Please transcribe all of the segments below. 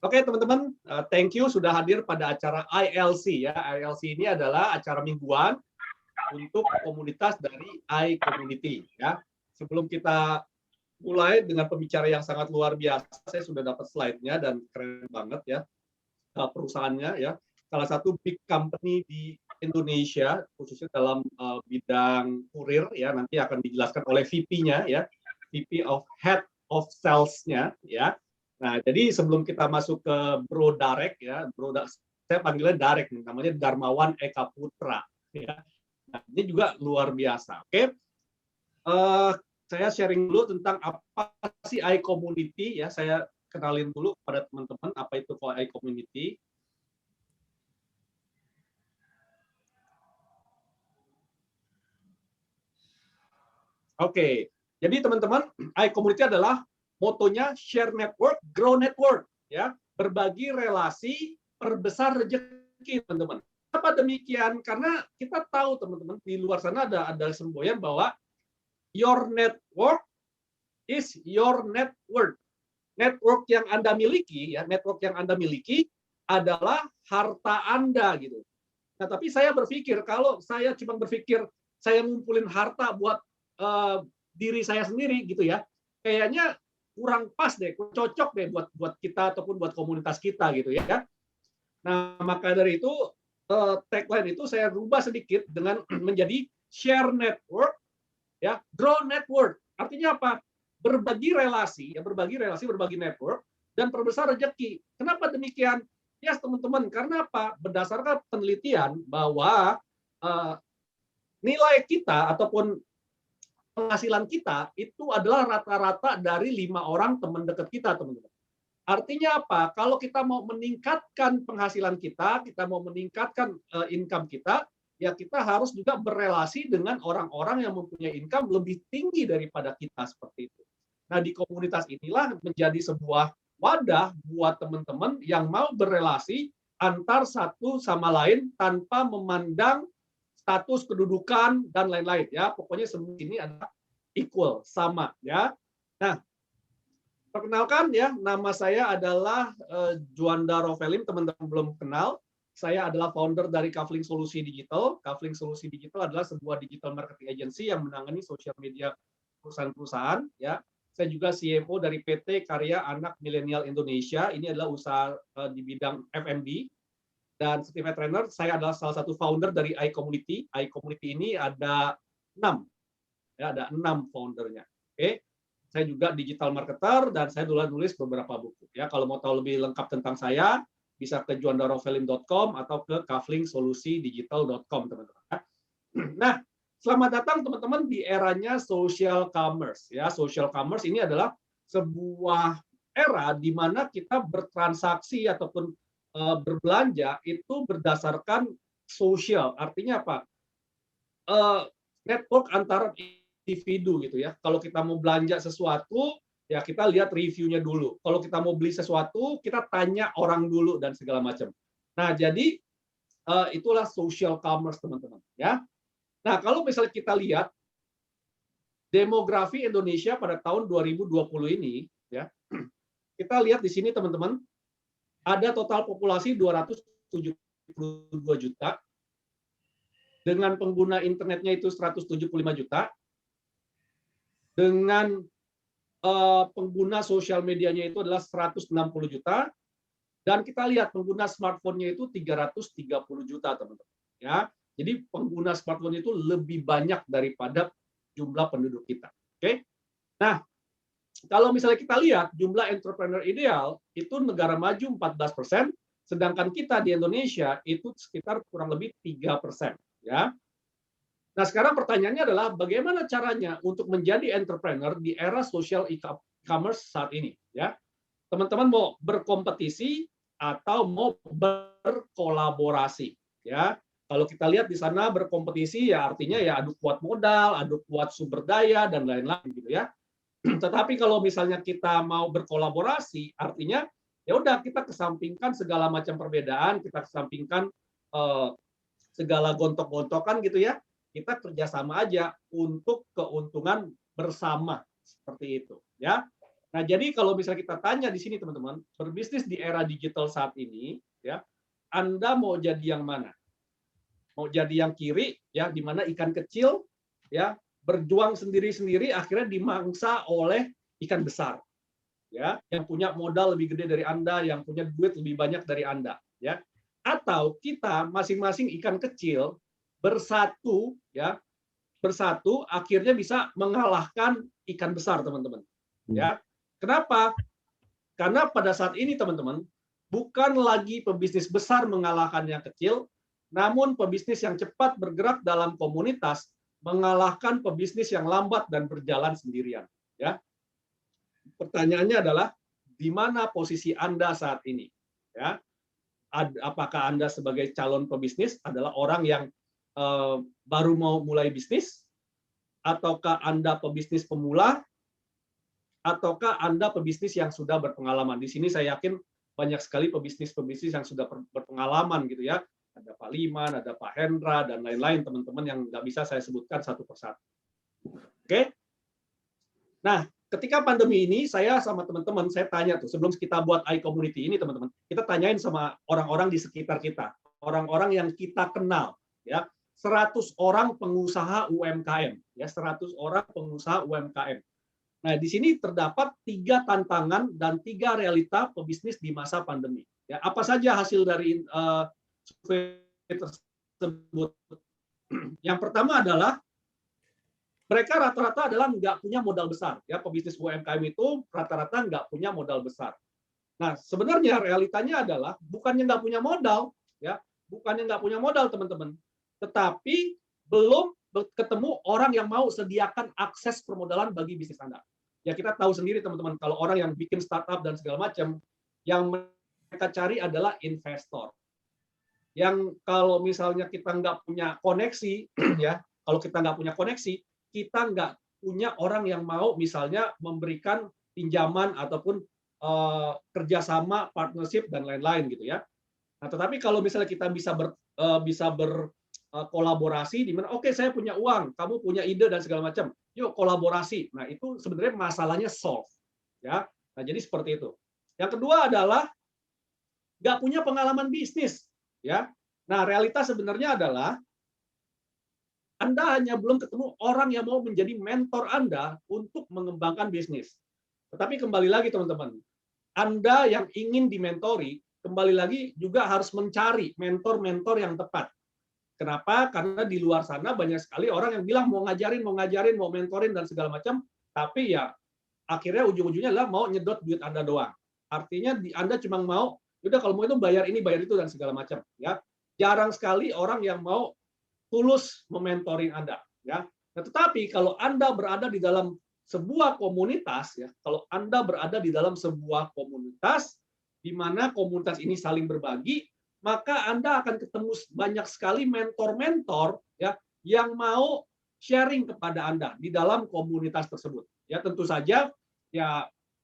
Oke teman-teman, thank you sudah hadir pada acara ILC ya. ILC ini adalah acara mingguan untuk komunitas dari iCommunity ya. Sebelum kita mulai dengan pembicara yang sangat luar biasa, saya sudah dapat slide-nya dan keren banget ya perusahaannya ya. Salah satu big company di Indonesia khususnya dalam bidang kurir ya, nanti akan dijelaskan oleh VP-nya ya, VP of Head of Sales-nya ya. Nah, jadi sebelum kita masuk ke Bro Darek ya, saya panggilnya Darek, namanya Darmawan Eka Putra ya. Nah, ini juga luar biasa. Oke. Saya sharing dulu tentang apa sih iCommunity ya. Saya kenalin dulu pada teman-teman apa itu iCommunity. Oke. Jadi teman-teman, iCommunity adalah motonya share network, grow network ya. Berbagi relasi, perbesar rezeki, teman-teman. Kenapa demikian? Karena kita tahu teman-teman di luar sana ada semboyan bahwa your network is your net worth. Network yang Anda miliki ya, network yang Anda miliki adalah harta Anda gitu. Nah, tapi saya berpikir kalau saya cuma berpikir saya ngumpulin harta buat diri saya sendiri gitu ya, kayaknya kurang pas deh, cocok deh buat kita ataupun buat komunitas kita gitu ya. Nah, maka dari itu tagline itu saya rubah sedikit dengan menjadi share network ya, grow network. Artinya apa? Berbagi relasi, ya berbagi relasi, berbagi network dan perbesar rezeki. Kenapa demikian? Ya teman-teman, karena apa? Berdasarkan penelitian bahwa nilai kita ataupun penghasilan kita itu adalah rata-rata dari 5 orang teman dekat kita, teman-teman. Artinya apa? Kalau kita mau meningkatkan penghasilan kita mau meningkatkan income kita, ya kita harus juga berelasi dengan orang-orang yang mempunyai income lebih tinggi daripada kita seperti itu. Nah, di komunitas inilah menjadi sebuah wadah buat teman-teman yang mau berelasi antar satu sama lain tanpa memandang status kedudukan dan lain-lain ya. Pokoknya semua ini adalah equal, sama ya. Nah, perkenalkan ya, nama saya adalah Juanda Rovelim, teman-teman belum kenal. Saya adalah founder dari Kafling Solusi Digital. Kafling Solusi Digital adalah sebuah digital marketing agency yang menangani sosial media perusahaan-perusahaan ya. Saya juga CMO dari PT Karya Anak Milenial Indonesia. Ini adalah usaha di bidang F&B. Dan certified trainer, saya adalah salah satu founder dari iCommunity. iCommunity ini ada 6. Ya, ada 6 foundernya. Oke. Saya juga digital marketer dan saya dulu nulis beberapa buku. Ya, kalau mau tahu lebih lengkap tentang saya, bisa ke juandarovelim.com atau ke kaflingsolusidigital.com, teman-teman. Nah, selamat datang teman-teman di eranya social commerce. Ya, social commerce ini adalah sebuah era di mana kita bertransaksi ataupun berbelanja itu berdasarkan sosial. Artinya apa? Network antara individu gitu ya. Kalau kita mau belanja sesuatu, ya kita lihat reviewnya dulu. Kalau kita mau beli sesuatu, kita tanya orang dulu dan segala macam. Nah, jadi itulah social commerce, teman-teman. Ya. Nah, kalau misalnya kita lihat demografi Indonesia pada tahun 2020 ini, ya, kita lihat di sini teman-teman, ada total populasi 272 juta, dengan pengguna internetnya itu 175 juta, dengan pengguna sosial medianya itu adalah 160 juta, dan kita lihat pengguna smartphone-nya itu 330 juta, teman-teman. Ya, jadi pengguna smartphone itu lebih banyak daripada jumlah penduduk kita. Oke? Nah, kalau misalnya kita lihat jumlah entrepreneur ideal itu negara maju 14%, sedangkan kita di Indonesia itu sekitar kurang lebih 3%. Ya. Nah, sekarang pertanyaannya adalah bagaimana caranya untuk menjadi entrepreneur di era social e-commerce saat ini? Ya, teman-teman mau berkompetisi atau mau berkolaborasi? Ya, kalau kita lihat di sana berkompetisi ya artinya ya adu kuat modal, adu kuat sumber daya dan lain-lain gitu ya. Tetapi kalau misalnya kita mau berkolaborasi, artinya ya udah kita kesampingkan segala macam perbedaan, kita kesampingkan segala gontok-gontokan gitu ya. Kita kerjasama aja untuk keuntungan bersama seperti itu ya. Nah, jadi kalau misalnya kita tanya di sini teman-teman, berbisnis di era digital saat ini, ya, Anda mau jadi yang mana? Mau jadi yang kiri, ya, di mana ikan kecil, ya, berjuang sendiri-sendiri, akhirnya dimangsa oleh ikan besar, ya, yang punya modal lebih gede dari Anda, yang punya duit lebih banyak dari Anda, ya. Atau kita masing-masing ikan kecil bersatu, ya, bersatu akhirnya bisa mengalahkan ikan besar, teman-teman. Ya. Kenapa? Karena pada saat ini, teman-teman, bukan lagi pebisnis besar mengalahkan yang kecil, namun pebisnis yang cepat bergerak dalam komunitas mengalahkan pebisnis yang lambat dan berjalan sendirian. Ya. Pertanyaannya adalah, di mana posisi Anda saat ini? Ya. Apakah Anda sebagai calon pebisnis adalah orang yang baru mau mulai bisnis, ataukah Anda pebisnis pemula, ataukah Anda pebisnis yang sudah berpengalaman? Di sini saya yakin banyak sekali pebisnis-pebisnis yang sudah berpengalaman gitu ya. Ada Pak Liman, ada Pak Hendra, dan lain-lain teman-teman yang nggak bisa saya sebutkan satu persatu. Oke? Nah, ketika pandemi ini, saya sama teman-teman, saya tanya tuh, sebelum kita buat iCommunity ini teman-teman, kita tanyain sama orang-orang di sekitar kita, orang-orang yang kita kenal, ya. 100 orang pengusaha UMKM, ya, 100 orang pengusaha UMKM. Nah, di sini terdapat 3 tantangan dan 3 realita pebisnis di masa pandemi. Ya, apa saja hasil dari survei tersebut? Yang pertama adalah mereka rata-rata adalah nggak punya modal besar. Ya, pebisnis UMKM itu rata-rata nggak punya modal besar. Nah, sebenarnya realitanya adalah bukannya nggak punya modal, ya, bukannya nggak punya modal teman-teman, tetapi belum ketemu orang yang mau sediakan akses permodalan bagi bisnis Anda. Ya, kita tahu sendiri teman-teman, kalau orang yang bikin startup dan segala macam, yang mereka cari adalah investor. Yang kalau misalnya kita nggak punya koneksi, ya, kalau kita nggak punya koneksi, kita nggak punya orang yang mau misalnya memberikan pinjaman ataupun kerjasama, partnership dan lain-lain gitu ya. Nah, tetapi kalau misalnya kita bisa berkolaborasi di mana, oke, saya punya uang, kamu punya ide dan segala macam, yuk kolaborasi. Nah, itu sebenarnya masalahnya solve, ya. Nah, jadi seperti itu. Yang kedua adalah nggak punya pengalaman bisnis, ya. Nah, realitas sebenarnya adalah Anda hanya belum ketemu orang yang mau menjadi mentor Anda untuk mengembangkan bisnis. Tetapi kembali lagi teman-teman, Anda yang ingin dimentori, kembali lagi juga harus mencari mentor-mentor yang tepat. Kenapa? Karena di luar sana banyak sekali orang yang bilang mau ngajarin, mau mentorin dan segala macam, tapi ya akhirnya ujung-ujungnya adalah mau nyedot duit Anda doang. Artinya Anda cuma mau, udah kalau mau itu bayar ini, bayar itu dan segala macam. Ya, jarang sekali orang yang mau tulus mementoring Anda. Ya, nah, tetapi kalau Anda berada di dalam sebuah komunitas, ya, kalau Anda berada di dalam sebuah komunitas di mana komunitas ini saling berbagi, maka Anda akan ketemu banyak sekali mentor-mentor, ya, yang mau sharing kepada Anda di dalam komunitas tersebut. Ya, tentu saja ya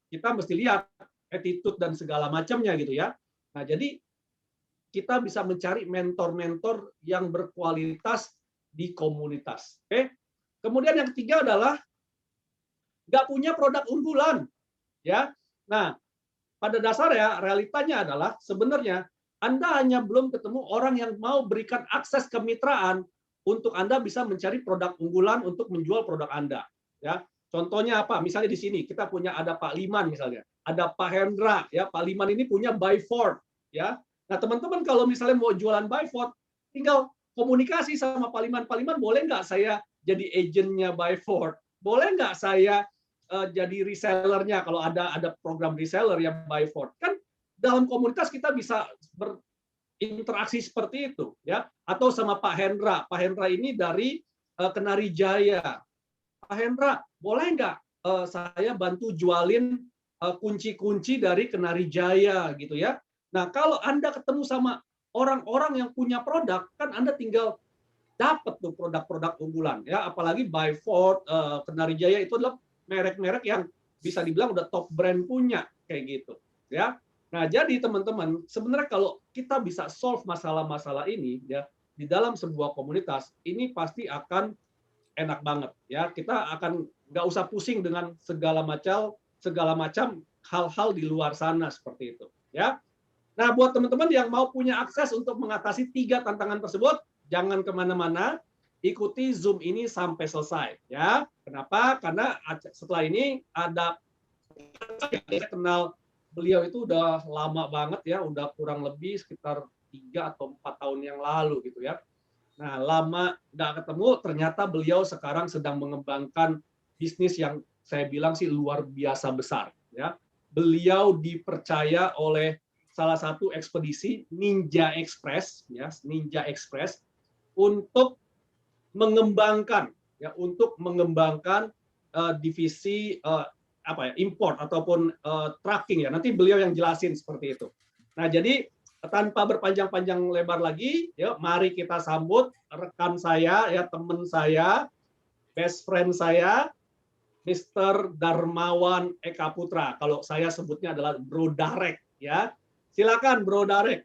kita mesti lihat attitude dan segala macamnya gitu ya. Nah, jadi kita bisa mencari mentor-mentor yang berkualitas di komunitas. Oke. Kemudian yang ketiga adalah nggak punya produk unggulan, ya. Nah, pada dasarnya realitanya adalah sebenarnya Anda hanya belum ketemu orang yang mau berikan akses kemitraan untuk Anda bisa mencari produk unggulan untuk menjual produk Anda. Ya, contohnya apa? Misalnya di sini kita punya ada Pak Liman misalnya, ada Pak Hendra. Ya, Pak Liman ini punya Byford. Ya, nah teman-teman kalau misalnya mau jualan Byford, tinggal komunikasi sama Pak Liman. Pak Liman, boleh nggak saya jadi agennya Byford? Boleh nggak saya jadi resellernya kalau ada program reseller yang Byford? Kan dalam komunitas kita bisa berinteraksi seperti itu, ya. Atau sama Pak Hendra. Pak Hendra ini dari Kenari Jaya. Pak Hendra, boleh nggak saya bantu jualin kunci-kunci dari Kenari Jaya gitu ya? Nah, kalau Anda ketemu sama orang-orang yang punya produk, kan Anda tinggal dapat tuh produk-produk unggulan ya, apalagi Byford, Kenari Jaya itu adalah merek-merek yang bisa dibilang udah top brand punya kayak gitu ya. Nah, jadi teman-teman, sebenarnya kalau kita bisa solve masalah-masalah ini ya di dalam sebuah komunitas, ini pasti akan enak banget ya. Kita akan nggak usah pusing dengan segala macam segala macam hal-hal di luar sana seperti itu. Ya. Nah, buat teman-teman yang mau punya akses untuk mengatasi 3 tantangan tersebut, jangan kemana-mana, ikuti Zoom ini sampai selesai. Ya, kenapa? Karena setelah ini ada saya kenal beliau itu udah lama banget ya, udah kurang lebih sekitar 3 atau 4 tahun yang lalu gitu ya. Nah, lama nggak ketemu, ternyata beliau sekarang sedang mengembangkan bisnis yang saya bilang sih luar biasa besar. Ya, beliau dipercaya oleh salah satu ekspedisi Ninja Express, ya, Ninja Express, untuk mengembangkan, divisi import ataupun tracking ya. Nanti beliau yang jelasin seperti itu. Nah, jadi tanpa berpanjang-panjang lebar lagi, ya, mari kita sambut rekan saya, ya, teman saya, best friend saya, Mr. Darmawan Eka Putra. Kalau saya sebutnya adalah Bro Darek, ya. Silakan Bro Darek.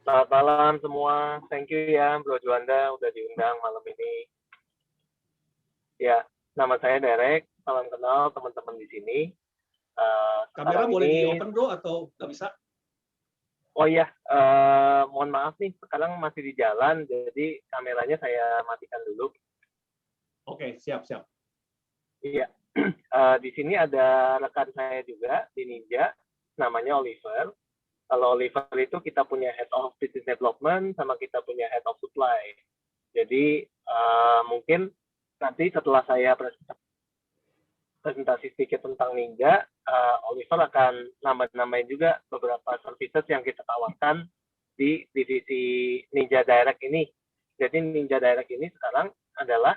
Selamat malam semua. Thank you ya Bro Juanda udah diundang malam ini. Ya, nama saya Derek. Salam kenal teman-teman di sini. Kamera boleh di-open Bro atau nggak bisa? Oh iya, mohon maaf nih, sekarang masih di jalan, jadi kameranya saya matikan dulu. Oke, siap-siap. Iya, di sini ada rekan saya juga di Ninja, namanya Oliver. Kalau Oliver itu kita punya Head of Business Development, sama kita punya Head of Supply. Jadi mungkin nanti setelah saya presentasi sedikit tentang Ninja, Oliver akan nambah-nambahin juga beberapa services yang kita tawarkan di divisi Ninja Direct ini. Jadi Ninja Direct ini sekarang adalah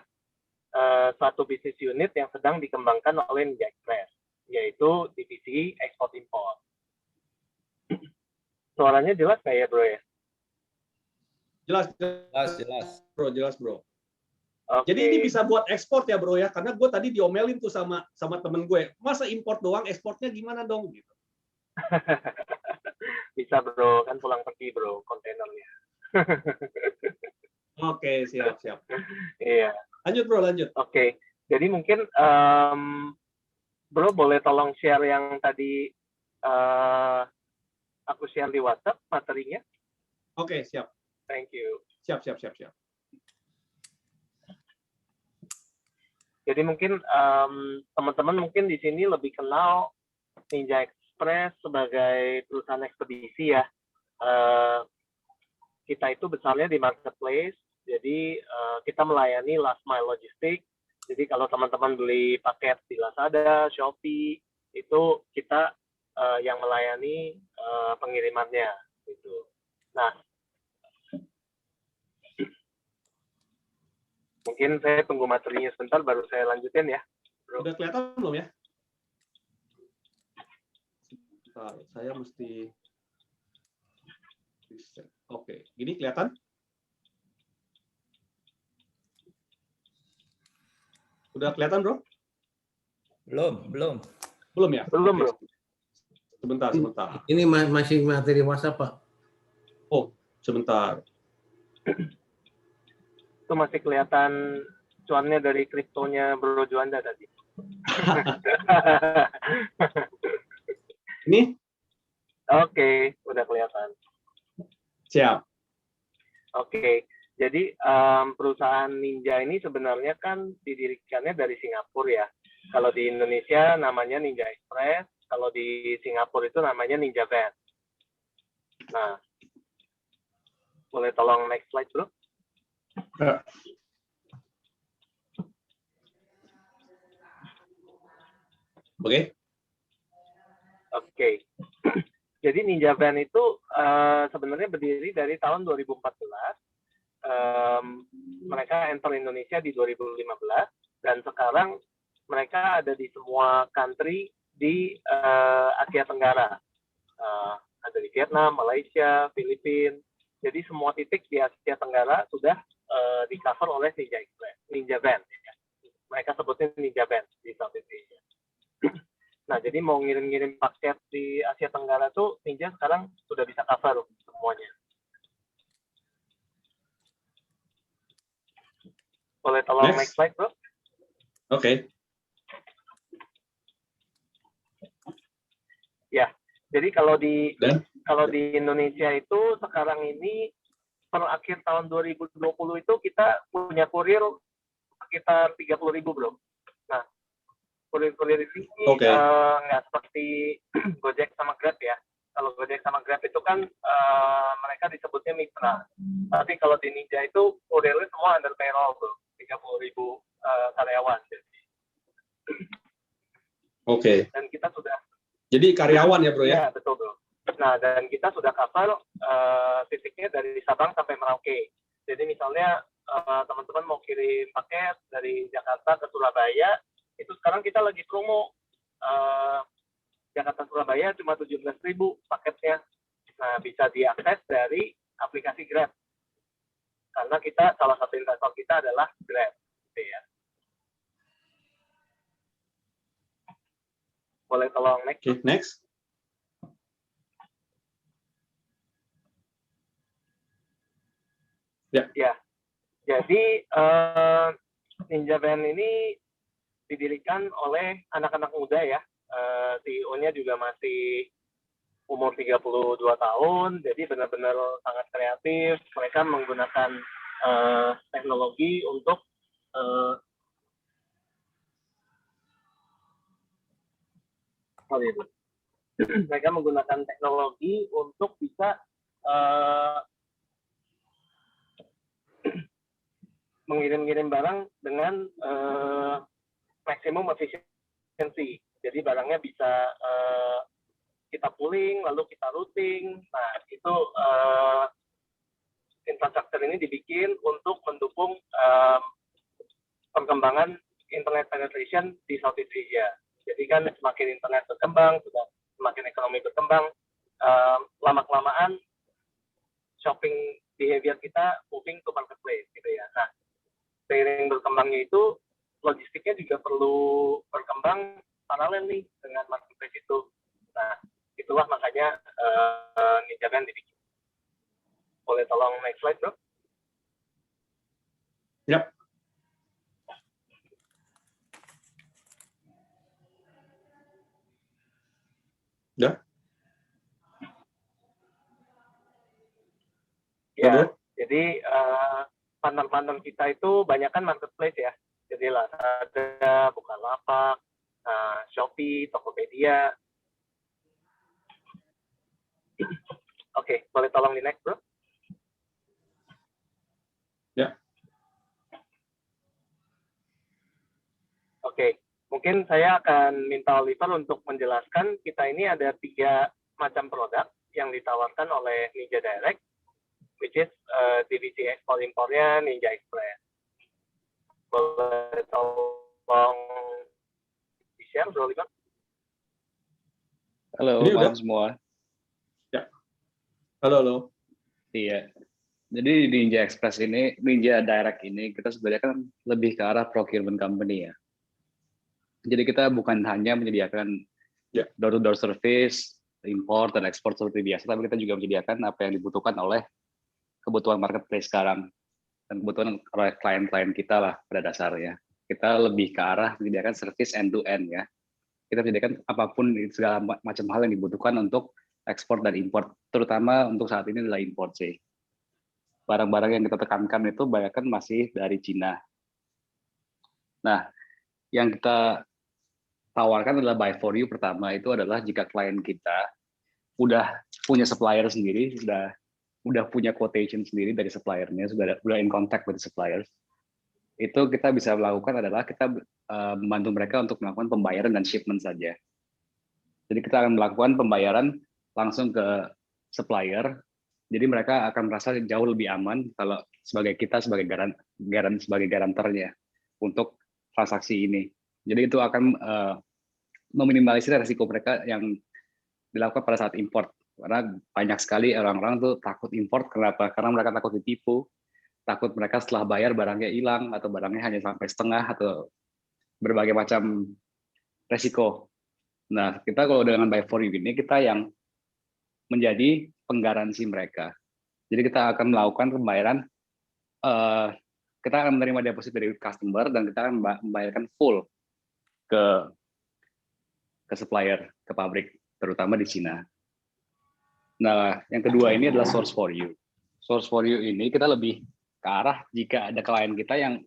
suatu bisnis unit yang sedang dikembangkan oleh Ninja Express, yaitu divisi ekspor impor. Suaranya jelas nggak ya, Bro ya? Jelas. Bro, jelas, Bro. Okay. Jadi ini bisa buat ekspor ya, Bro ya, karena gue tadi diomelin tuh sama temen gue, masa import doang, ekspornya gimana dong gitu. Bisa, Bro, kan pulang pergi, Bro, kontainernya. Oke, siap. Iya. Lanjut, Bro, lanjut. Oke, jadi mungkin Bro boleh tolong share yang tadi aku share di WhatsApp materinya. Oke, siap. Thank you. Siap. Jadi mungkin teman-teman mungkin di sini lebih kenal Ninja Express sebagai perusahaan ekspedisi ya. Kita itu besarnya di marketplace, jadi kita melayani last mile logistik. Jadi kalau teman-teman beli paket di Lazada, Shopee, itu kita yang melayani pengirimannya. Gitu. Nah, mungkin saya tunggu materinya sebentar, baru saya lanjutin ya. Bro. Udah kelihatan belum ya? Bentar, saya mesti... Oke, gini kelihatan? Udah kelihatan, Bro? Belum. Belum ya? Belum, Oke. Bro. Sebentar. Ini masih materi WhatsApp, Pak. Oh, sebentar. Itu masih kelihatan cuannya dari kriptonya Bro Juanda tadi. Ini? Oke, udah kelihatan. Siap. Oke, jadi perusahaan Ninja ini sebenarnya kan didirikannya dari Singapura ya. Kalau di Indonesia namanya Ninja Express, kalau di Singapura itu namanya Ninja Van. Nah, boleh tolong next slide, Bro? Oke. Jadi Ninja Van itu sebenarnya berdiri dari tahun 2014. Mereka enter Indonesia di 2015 dan sekarang mereka ada di semua country di Asia Tenggara. Ada di Vietnam, Malaysia, Filipina. Jadi semua titik di Asia Tenggara sudah di cover oleh Ninja Van. Mereka sebutnya Ninja Van di Southeast Asia. Nah, jadi mau ngirim-ngirim paket di Asia Tenggara tuh Ninja sekarang sudah bisa cover semuanya. Boleh tolong next slide, Bro? Oke. Jadi Dan kalau di Indonesia itu sekarang ini per akhir tahun 2020 itu kita punya kurir sekitar 30.000, bro. Nah, kurir-kurir ini Oke. nggak seperti Gojek sama Grab ya. Kalau Gojek sama Grab itu kan mereka disebutnya mitra. Tapi kalau di Ninja itu kurirnya semua under payroll, bro. 30.000 karyawan. Oke. Dan kita sudah Jadi karyawan ya, Bro ya? ya, betul, bro. Nah, dan kita sudah cover titiknya dari Sabang sampai Merauke. Jadi misalnya teman-teman mau kirim paket dari Jakarta ke Surabaya, itu sekarang kita lagi promo. Jakarta Surabaya cuma 17.000 paketnya. Nah, bisa diakses dari aplikasi Grab. Karena kita salah satu investor kita adalah Grab, gitu ya. Boleh tolong next? Oke, next. Ya. Jadi Ninja Van ini didirikan oleh anak-anak muda ya. CEO-nya juga masih umur 32 tahun, jadi benar-benar sangat kreatif. Mereka menggunakan teknologi untuk mereka menggunakan teknologi untuk bisa mengirim-ngirim barang dengan maksimum efisiensi. Jadi barangnya bisa kita pooling, lalu kita routing. Nah, itu infrastruktur ini dibikin untuk mendukung perkembangan internet penetration di Southeast Asia. Jadi kan semakin internet berkembang, sudah semakin ekonomi berkembang, lama-kelamaan shopping behavior kita moving to marketplace gitu ya. Nah, seiring berkembangnya itu logistiknya juga perlu berkembang paralel nih dengan marketplace itu. Nah, itulah makanya Ninja Van dibikin. Boleh tolong next slide, bro? Yap. Ya. Ya, Bro. jadi partner-partner kita itu banyak kan marketplace ya. Jadi Lazada, Bukalapak, Shopee, Tokopedia. Oke, boleh tolong di next, bro? Ya. Oke, mungkin saya akan minta Oliver untuk menjelaskan. Kita ini ada 3 macam produk yang ditawarkan oleh Ninja Direct, which is divisi ekspor-impornya Ninja Express. Boleh tolong di-share, bro Oliver? Halo, Ini malam udah? semua. Ya. Halo. Iya. Jadi di Ninja Express ini, Ninja Direct ini, kita sebenarnya kan lebih ke arah procurement company ya. Jadi kita bukan hanya menyediakan door-to-door service, import dan ekspor seperti biasa, tapi kita juga menyediakan apa yang dibutuhkan oleh kebutuhan marketplace sekarang dan kebutuhan oleh klien-klien kita lah pada dasarnya. Kita lebih ke arah menyediakan service end-to-end ya. Kita menyediakan apapun segala macam hal yang dibutuhkan untuk ekspor dan import, terutama untuk saat ini adalah import sih. Barang-barang yang kita tekankan itu banyak kan masih dari Cina. Nah, yang kita tawarkan adalah buy for you. Pertama itu adalah jika klien kita udah punya supplier sendiri, udah punya quotation sendiri dari suppliernya, sudah in contact with the suppliers, itu kita bisa melakukan adalah kita membantu mereka untuk melakukan pembayaran dan shipment saja. Jadi kita akan melakukan pembayaran langsung ke supplier. Jadi mereka akan merasa jauh lebih aman kalau sebagai garantornya untuk transaksi ini. Jadi itu akan meminimalisir risiko mereka yang dilakukan pada saat import. Karena banyak sekali orang-orang tuh takut import. Kenapa? Karena mereka takut ditipu, takut mereka setelah bayar barangnya hilang atau barangnya hanya sampai setengah atau berbagai macam risiko. Nah, kita kalau dengan buy for you ini, kita yang menjadi penggaransi mereka. Jadi kita akan melakukan pembayaran, kita akan menerima deposit dari customer dan kita akan membayarkan full ke supplier, ke pabrik, terutama di Cina. Nah, yang kedua ini adalah source for you. Source for you ini kita lebih ke arah jika ada klien kita yang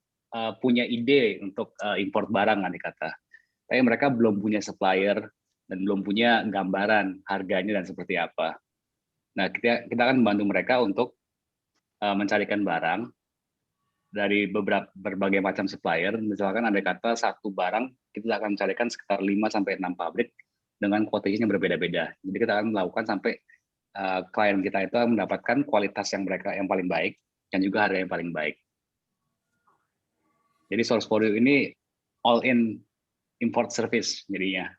punya ide untuk import barang, nanti kata. Tapi mereka belum punya supplier dan belum punya gambaran harganya dan seperti apa. Nah, kita akan membantu mereka untuk mencarikan barang dari berbagai macam supplier. Misalkan ada kata satu barang, kita akan carikan sekitar 5-6 pabrik dengan quotation yang berbeda-beda. Jadi kita akan melakukan sampai klien kita itu mendapatkan kualitas yang paling baik dan juga harga yang paling baik. Jadi source for you ini all in import service jadinya.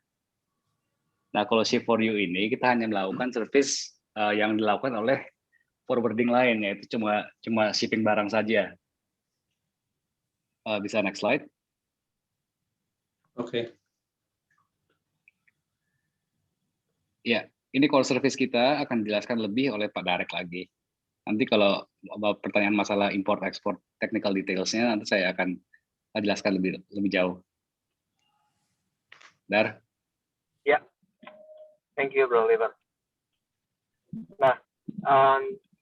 Nah, kalau ship for you ini kita hanya melakukan service yang dilakukan oleh forwarding lain, yaitu cuma shipping barang saja. Bisa next slide. Oke. Ya, ini core service kita akan dijelaskan lebih oleh Pak Darek lagi. Nanti kalau pertanyaan masalah import export technical details-nya nanti saya akan jelaskan lebih jauh. Dar? Ya, thank you Bro Oliver. Nah,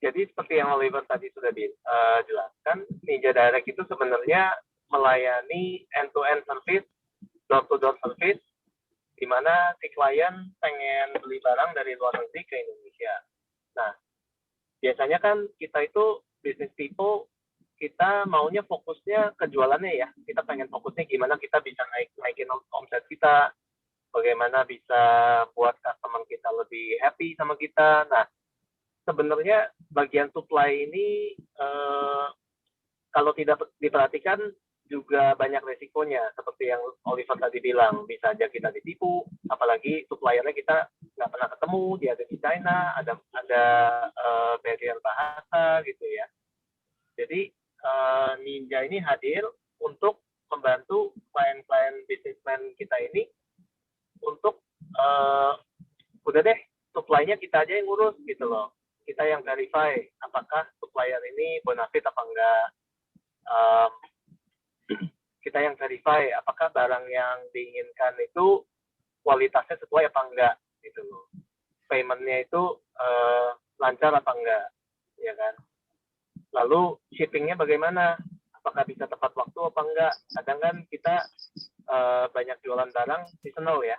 jadi seperti yang Oliver tadi sudah dijelaskan, Ninja Direct itu sebenarnya melayani end-to-end service, door-to-door service, di mana si klien pengen beli barang dari luar negeri ke Indonesia. Nah, biasanya kan kita itu business people, kita maunya fokusnya ke jualannya ya. Kita pengen fokusnya gimana kita bisa naikin omset kita, bagaimana bisa buat customer kita lebih happy sama kita. Nah, sebenarnya bagian supply ini kalau tidak diperhatikan juga banyak resikonya, seperti yang Oliver tadi bilang, bisa aja kita ditipu, apalagi suppliernya kita nggak pernah ketemu, dia ada di China, ada barrier bahasa gitu ya. Jadi Ninja ini hadir untuk membantu klien-klien businessman kita ini untuk udah deh supply-nya kita aja yang ngurus gitu loh. Kita yang verify apakah supplier ini bonafit apa enggak. Kita yang verify apakah barang yang diinginkan itu kualitasnya sesuai apa enggak gitu loh. Payment-nya itu lancar apa enggak, ya kan. Lalu shipping-nya bagaimana? Apakah bisa tepat waktu apa enggak? Kadang kan kita banyak jualan barang seasonal ya.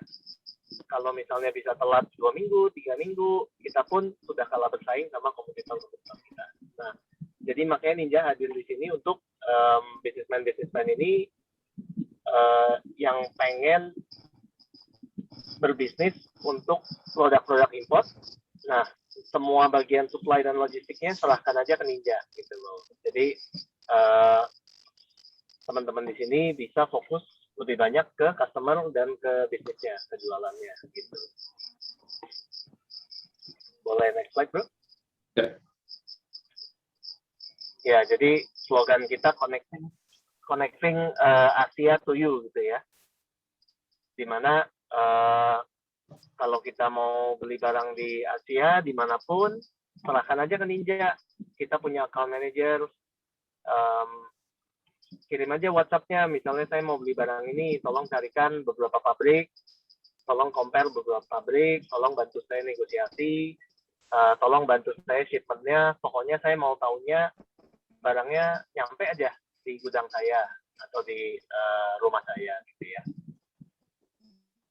Kalau misalnya bisa telat 2 minggu, 3 minggu, kita pun sudah kalah bersaing sama kompetitor-kompetitor kita. Nah, jadi makanya Ninja hadir di sini untuk businessman ini yang pengen berbisnis untuk produk-produk import. Nah, semua bagian supply dan logistiknya serahkan aja ke Ninja gitu loh. Jadi teman-teman di sini bisa fokus lebih banyak ke customer dan ke bisnisnya, ke jualannya gitu. Boleh next slide, Bro? Ya. Ya, jadi slogan kita connecting Asia to you gitu ya. Dimana kalau kita mau beli barang di Asia dimanapun, serahkan aja ke Ninja. Kita punya account manager, kirim aja WhatsApp-nya. Misalnya saya mau beli barang ini, tolong carikan beberapa pabrik, tolong compare beberapa pabrik, tolong bantu saya negosiasi, tolong bantu saya shipment-nya. Pokoknya saya mau tahunya barangnya nyampe aja di gudang saya atau di rumah saya gitu ya.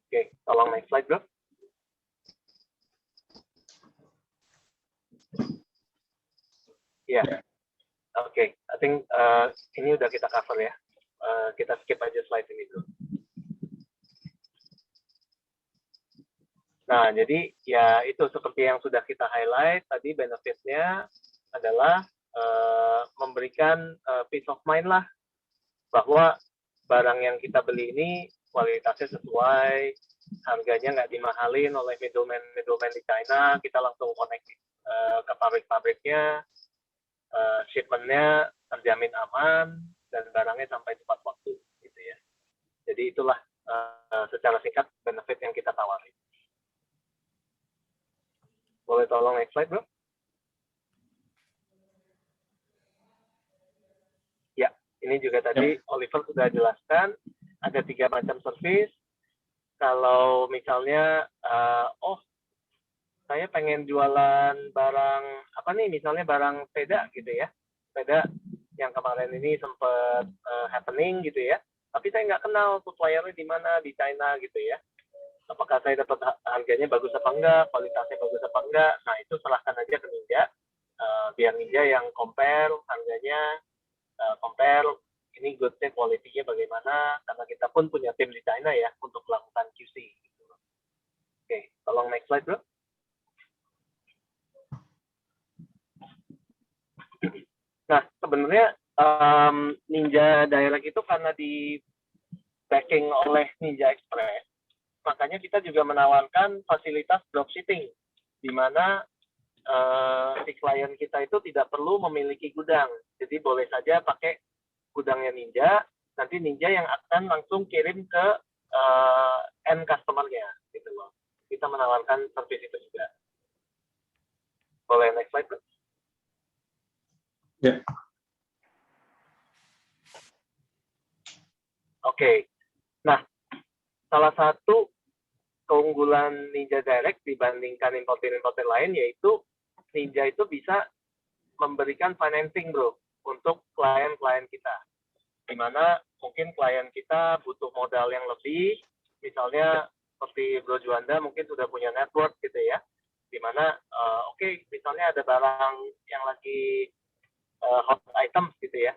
Oke, tolong next slide, Bro. Ya, oke. I think ini udah kita cover ya. Kita skip aja slide ini dulu. Nah, jadi ya itu seperti yang sudah kita highlight tadi, benefit-nya adalah memberikan peace of mind lah, bahwa barang yang kita beli ini kualitasnya sesuai, harganya nggak dimahalin oleh middleman di China, kita langsung connect ke pabrik-pabriknya, shipment-nya terjamin aman, dan barangnya sampai tepat waktu gitu ya. Jadi itulah secara singkat benefit yang kita tawarin. Boleh tolong next slide, Bro? Ya, ini juga tadi Oliver sudah jelaskan, ada 3 macam service. Kalau misalnya, saya pengen jualan barang apa nih, misalnya barang sepeda gitu ya, sepeda yang kemarin ini sempat happening gitu ya, tapi saya nggak kenal suppliernya di mana, di China gitu ya. Apakah saya dapat harganya bagus apa enggak, kualitasnya bagus apa enggak, nah itu serahkan aja ke Ninja, biar Ninja yang compare harganya, compare ini goods-nya quality-nya bagaimana, karena kita pun punya tim di China ya untuk melakukan QC. Gitu. Oke, tolong next slide bro. Nah, sebenarnya Ninja Direct itu karena di backing oleh Ninja Express, makanya kita juga menawarkan fasilitas dropshipping, di mana si klien kita itu tidak perlu memiliki gudang. Jadi boleh saja pakai gudangnya Ninja, nanti Ninja yang akan langsung kirim ke end customer-nya. Gitu loh. Kita menawarkan service itu juga. Boleh next slide, Bro? Ya. Oke. Nah, salah satu keunggulan Ninja Direct dibandingkan importer-importer lain yaitu Ninja itu bisa memberikan financing, bro, untuk klien-klien kita. Di mana mungkin klien kita butuh modal yang lebih, misalnya seperti Bro Juanda mungkin sudah punya network gitu ya, di mana oke, misalnya ada barang yang lagi hot items gitu ya,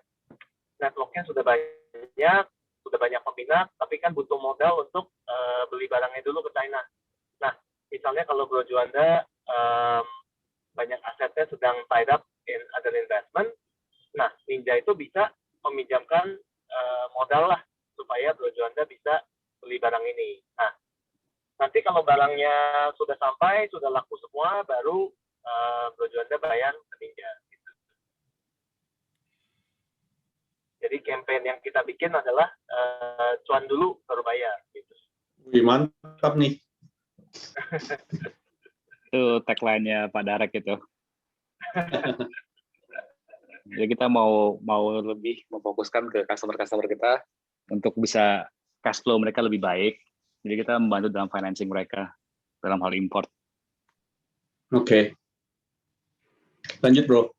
networknya sudah banyak peminat, tapi kan butuh modal untuk beli barangnya dulu ke China. Nah, misalnya kalau Bro Juanda banyak asetnya sedang tied up in other investment, nah Ninja itu bisa meminjamkan modal lah supaya Bro Juanda bisa beli barang ini. Nah, nanti kalau barangnya sudah sampai, sudah laku semua, baru Bro Juanda bayar ke Ninja. Jadi campaign yang kita bikin adalah cuan dulu baru bayar. Gitu. Wih, mantap nih. Itu tagline-nya Pak Darek itu. Jadi kita mau lebih memfokuskan ke customer kita untuk bisa cash flow mereka lebih baik. Jadi kita membantu dalam financing mereka dalam hal import. Oke. Lanjut, Bro.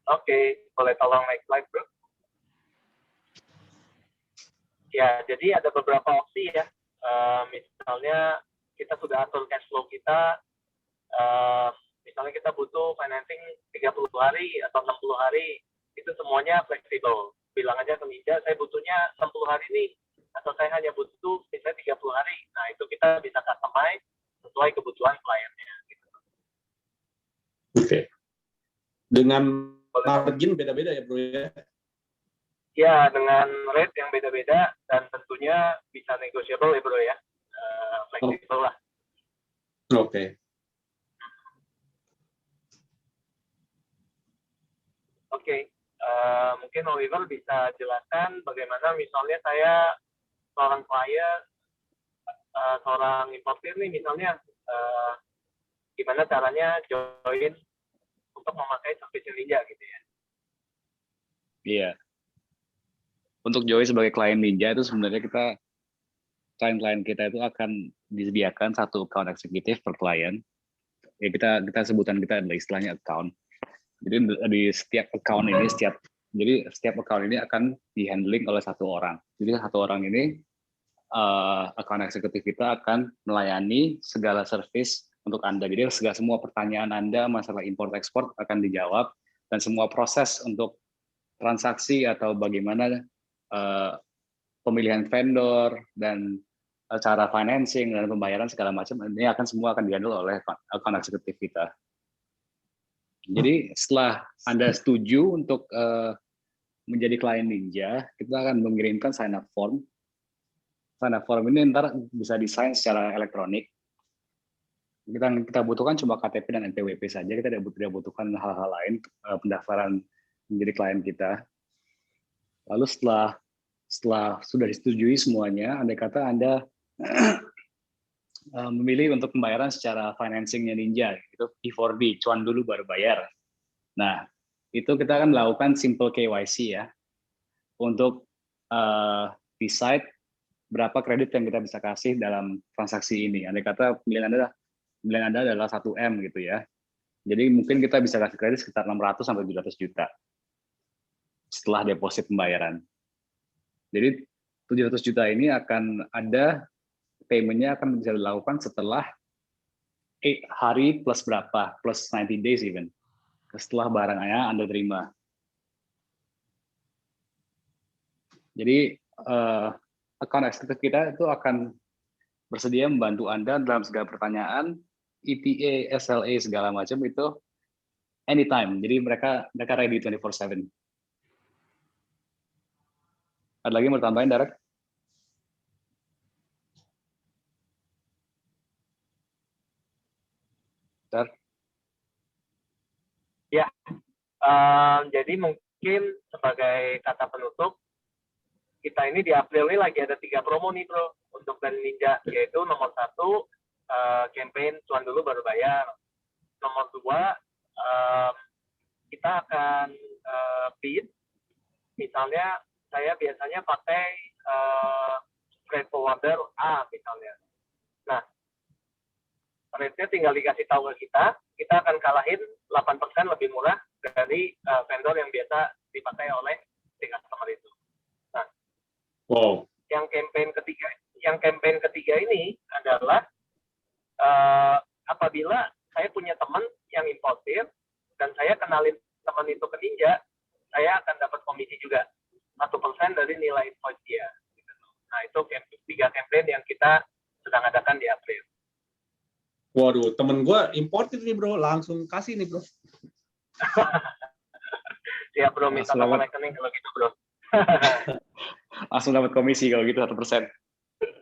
Oke, boleh tolong next slide, Bro. Ya, jadi ada beberapa opsi ya. Misalnya kita sudah atur cash flow kita, misalnya kita butuh financing 30 hari atau 60 hari, itu semuanya fleksibel. Bilang aja ke Ninja, saya butuhnya 60 hari nih, atau saya hanya butuh misalnya 30 hari. Nah, itu kita bisa customize sesuai kebutuhan kliennya. Gitu. Oke. Dengan margin beda-beda ya, Bro ya? Ya, dengan rate yang beda-beda dan tentunya bisa negotiable ya, Bro ya. Fleksibel lah. Oke. Oke. Mungkin Oliver bisa jelaskan bagaimana misalnya saya seorang klien, seorang importer nih misalnya, gimana caranya join untuk memakai service Ninja gitu ya. Iya. Untuk join sebagai klien Ninja itu sebenarnya klien kita itu akan disediakan satu account eksekutif per klien. Ya kita sebutan kita adalah istilahnya account. Jadi di setiap account ini setiap account ini akan di-handling oleh satu orang. Jadi satu orang ini account eksekutif kita akan melayani segala service untuk Anda. Jadi semua pertanyaan Anda masalah import ekspor akan dijawab dan semua proses untuk transaksi atau bagaimana pemilihan vendor dan cara financing dan pembayaran segala macam ini semua akan dihandle oleh account eksekutif kita. Jadi setelah Anda setuju untuk menjadi klien Ninja, kita akan mengirimkan sign up form. Sign up form ini ntar bisa desain secara elektronik. Kita butuhkan cuma KTP dan NPWP saja. Kita tidak butuhkan hal-hal lain pendaftaran menjadi klien kita. Lalu setelah sudah disetujui semuanya, andai kata Anda memilih untuk pembayaran secara financingnya Ninja, itu P4B, cuan dulu baru bayar. Nah, itu kita akan melakukan simple KYC ya, untuk decide berapa kredit yang kita bisa kasih dalam transaksi ini. Andai kata pilihan Anda nilai Anda adalah 1M gitu ya. Jadi mungkin kita bisa kasih kredit sekitar 600 sampai 700 juta setelah deposit pembayaran. Jadi 700 juta ini akan ada payment-nya akan bisa dilakukan setelah 8 hari plus berapa, plus 90 days even, setelah barangnya Anda terima. Jadi account eksekutif kita itu akan bersedia membantu Anda dalam segala pertanyaan, ETA, SLA segala macam itu anytime. Jadi mereka ready 24/7. Ada lagi yang mau tambahin, Derek? Ya, jadi mungkin sebagai kata penutup, kita ini di April ini lagi ada 3 promo nih bro untuk Band Ninja, yaitu nomor 1 campaign cuan dulu baru bayar, nomor 2 kita akan bid, misalnya saya biasanya pakai freight forwarder A misalnya. Nah, rate-nya tinggal dikasih tahu ke kita akan kalahin 8% lebih murah dari vendor yang biasa dipakai oleh si customer itu. Nah, Wow. yang campaign ketiga ini adalah apabila saya punya teman yang importir dan saya kenalin teman itu ke Ninja, saya akan dapat komisi juga 1% dari nilai invoice dia. Nah, itu 3 campaign yang kita sedang adakan di April. Waduh, temen gue importir nih bro, langsung kasih nih bro. Siap bro, minta nomor rekening kalau gitu bro. Langsung dapat komisi kalau gitu 1%.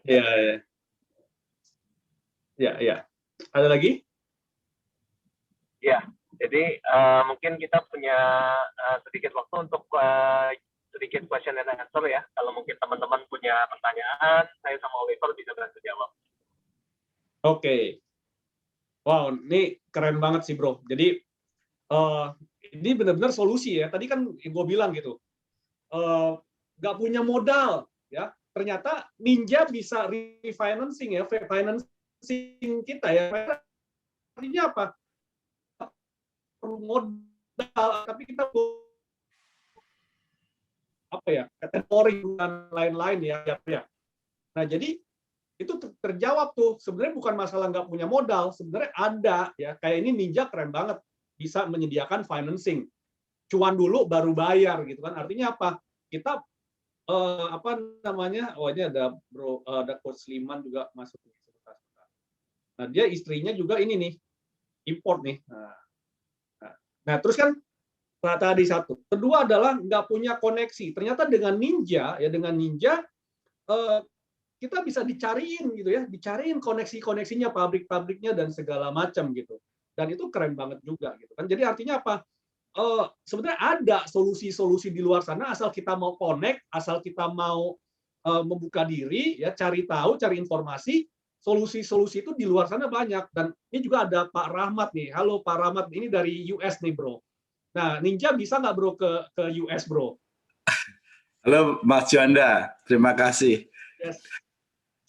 Iya, iya. Ya, ya. Ada lagi? Ya, jadi mungkin kita punya sedikit waktu untuk sedikit question and answer ya. Kalau mungkin teman-teman punya pertanyaan, saya sama Oliver bisa bantu jawab. Oke. Wow, ini keren banget sih bro. Jadi ini benar-benar solusi ya. Tadi kan gue bilang gitu, nggak punya modal ya. Ternyata Ninja bisa refinancing ya, financing kita ya. Artinya apa? Perlu modal, tapi kita apa ya, kategori dan lain-lain ya. Nah jadi itu terjawab tuh. Sebenarnya bukan masalah nggak punya modal, sebenarnya ada ya. Kayak ini Ninja keren banget, bisa menyediakan financing. Cuan dulu baru bayar gitu kan. Artinya apa? Kita apa namanya? Oh ini ada bro, ada Coach Liman juga masuk. Nah dia istrinya juga ini nih import nih. Nah terus kan tadi satu. Kedua adalah nggak punya koneksi. Ternyata dengan Ninja ya, dengan Ninja kita bisa dicariin gitu ya, dicariin koneksi-koneksinya, pabrik-pabriknya dan segala macam gitu. Dan itu keren banget juga gitu kan. Jadi artinya apa? Sebenarnya ada solusi-solusi di luar sana asal kita mau connect, asal kita mau membuka diri ya, cari tahu, cari informasi, solusi-solusi itu di luar sana banyak. Dan ini juga ada Pak Rahmat nih. Halo Pak Rahmat, ini dari US nih, Bro. Nah, Ninja bisa nggak Bro ke US, Bro? Halo Mas Juanda, terima kasih. Yes.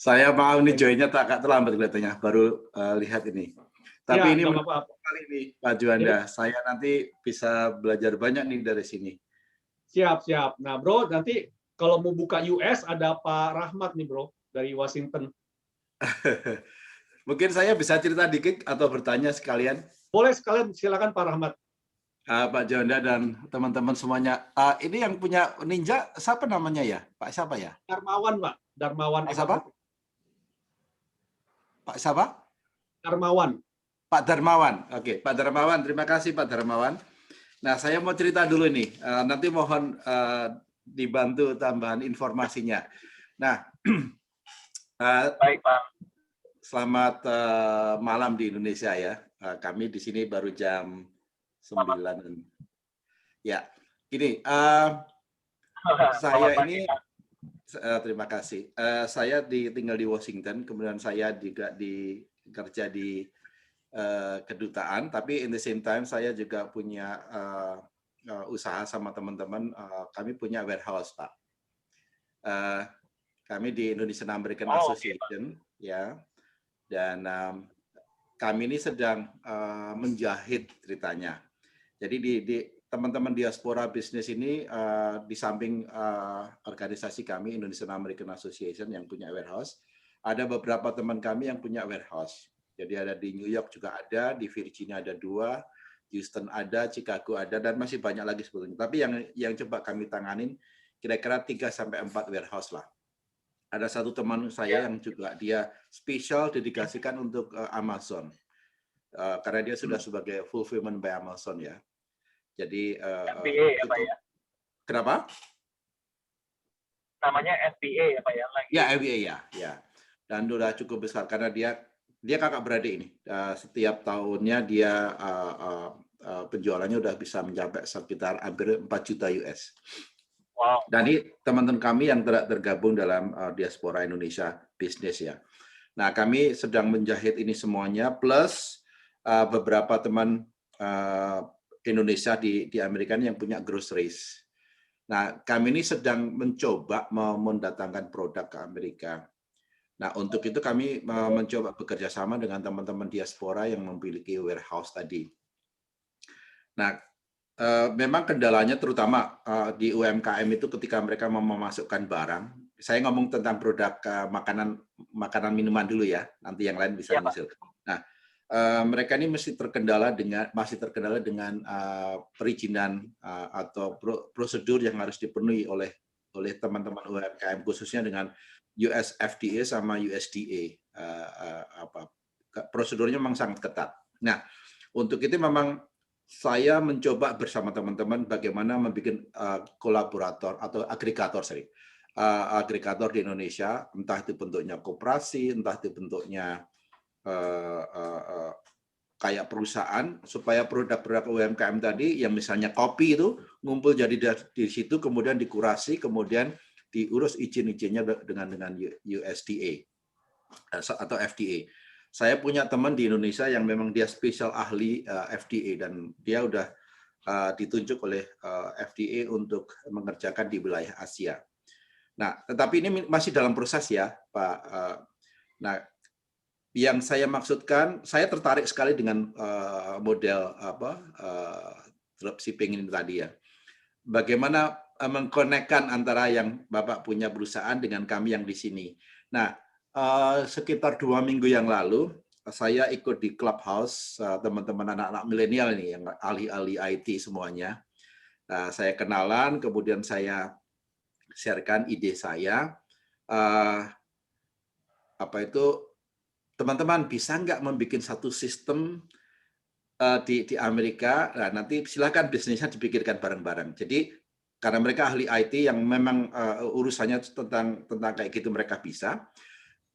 Saya mau nih joinnya agak terlambat kelihatannya, baru lihat ini. Tapi ya, ini apa-apa kali ini Pak Juanda, saya nanti bisa belajar banyak nih dari sini. Siap. Nah Bro, nanti kalau mau buka US ada Pak Rahmat nih Bro, dari Washington. Mungkin saya bisa cerita dikit atau bertanya sekalian? Boleh sekalian, silakan Pak Rahmat. Pak Juanda dan teman-teman semuanya. Ini yang punya Ninja, siapa namanya ya? Pak siapa ya? Darmawan, Pak. Darmawan. Pak siapa? Pak siapa? Darmawan. Pak Darmawan. Oke, Pak Darmawan. Terima kasih Pak Darmawan. Nah, saya mau cerita dulu nih. Nanti mohon dibantu tambahan informasinya. Nah, baik Pak. Selamat malam di Indonesia ya. Kami di sini baru jam 9. Ya, gini. Saya ini terima kasih. Saya tinggal di Washington, kemudian saya juga kerja di kedutaan, tapi in the same time saya juga punya usaha sama teman-teman. Kami punya warehouse, Pak. Kami di Indonesian American Association, ya. Dan kami ini sedang menjahit ceritanya. Jadi di teman-teman diaspora bisnis ini di samping organisasi kami Indonesian American Association yang punya warehouse, ada beberapa teman kami yang punya warehouse. Jadi ada di New York juga ada, di Virginia ada 2, Houston ada, Chicago ada, dan masih banyak lagi sebetulnya. Tapi yang coba kami tanganin kira-kira 3 sampai 4 warehouse lah. Ada satu teman saya yang juga dia spesial dedikasikan untuk Amazon. Karena dia sudah sebagai fulfillment by Amazon ya. Jadi FBA ya Pak ya? Kenapa? Namanya FBA ya Pak ya? Ya, FBA ya. Dan sudah cukup besar karena dia kakak beradik ini. Setiap tahunnya dia penjualannya udah bisa mencapai sekitar hampir 4 juta US. Wow. Dan ini teman-teman kami yang tergabung dalam diaspora Indonesia bisnis ya. Nah, kami sedang menjahit ini semuanya plus beberapa teman Indonesia di Amerika yang punya groceries. Nah, kami ini sedang mencoba mendatangkan produk ke Amerika. Nah, untuk itu kami mencoba bekerja sama dengan teman-teman diaspora yang memiliki warehouse tadi. Nah, memang kendalanya terutama di UMKM itu ketika mereka mau memasukkan barang. Saya ngomong tentang produk makanan minuman dulu ya, nanti yang lain bisa nyusul. Nah, mereka ini masih terkendala dengan perizinan atau prosedur yang harus dipenuhi oleh teman-teman UMKM khususnya dengan US FDA sama USDA. Prosedurnya memang sangat ketat. Nah, untuk itu memang saya mencoba bersama teman-teman bagaimana membuat kolaborator atau agregator di Indonesia, entah itu bentuknya koperasi, entah itu bentuknya kayak perusahaan, supaya produk-produk UMKM tadi yang misalnya kopi itu ngumpul jadi di situ, kemudian dikurasi, kemudian diurus izin-izinnya dengan USDA atau FDA. Saya punya teman di Indonesia yang memang dia spesial ahli FDA dan dia udah ditunjuk oleh FDA untuk mengerjakan di wilayah Asia. Nah, tetapi ini masih dalam proses ya, Pak. Nah, yang saya maksudkan, saya tertarik sekali dengan model dropshipping ini tadi ya. Bagaimana mengkonekkan antara yang Bapak punya perusahaan dengan kami yang di sini. Nah, sekitar 2 minggu yang lalu, saya ikut di Clubhouse, teman-teman anak-anak milenial ini, yang ahli-ahli IT semuanya. Saya kenalan, kemudian saya sharekan ide saya. Teman-teman bisa nggak membuat satu sistem di Amerika? Nah, nanti silakan bisnisnya dipikirkan bareng-bareng. Jadi karena mereka ahli IT yang memang urusannya tentang kayak gitu mereka bisa.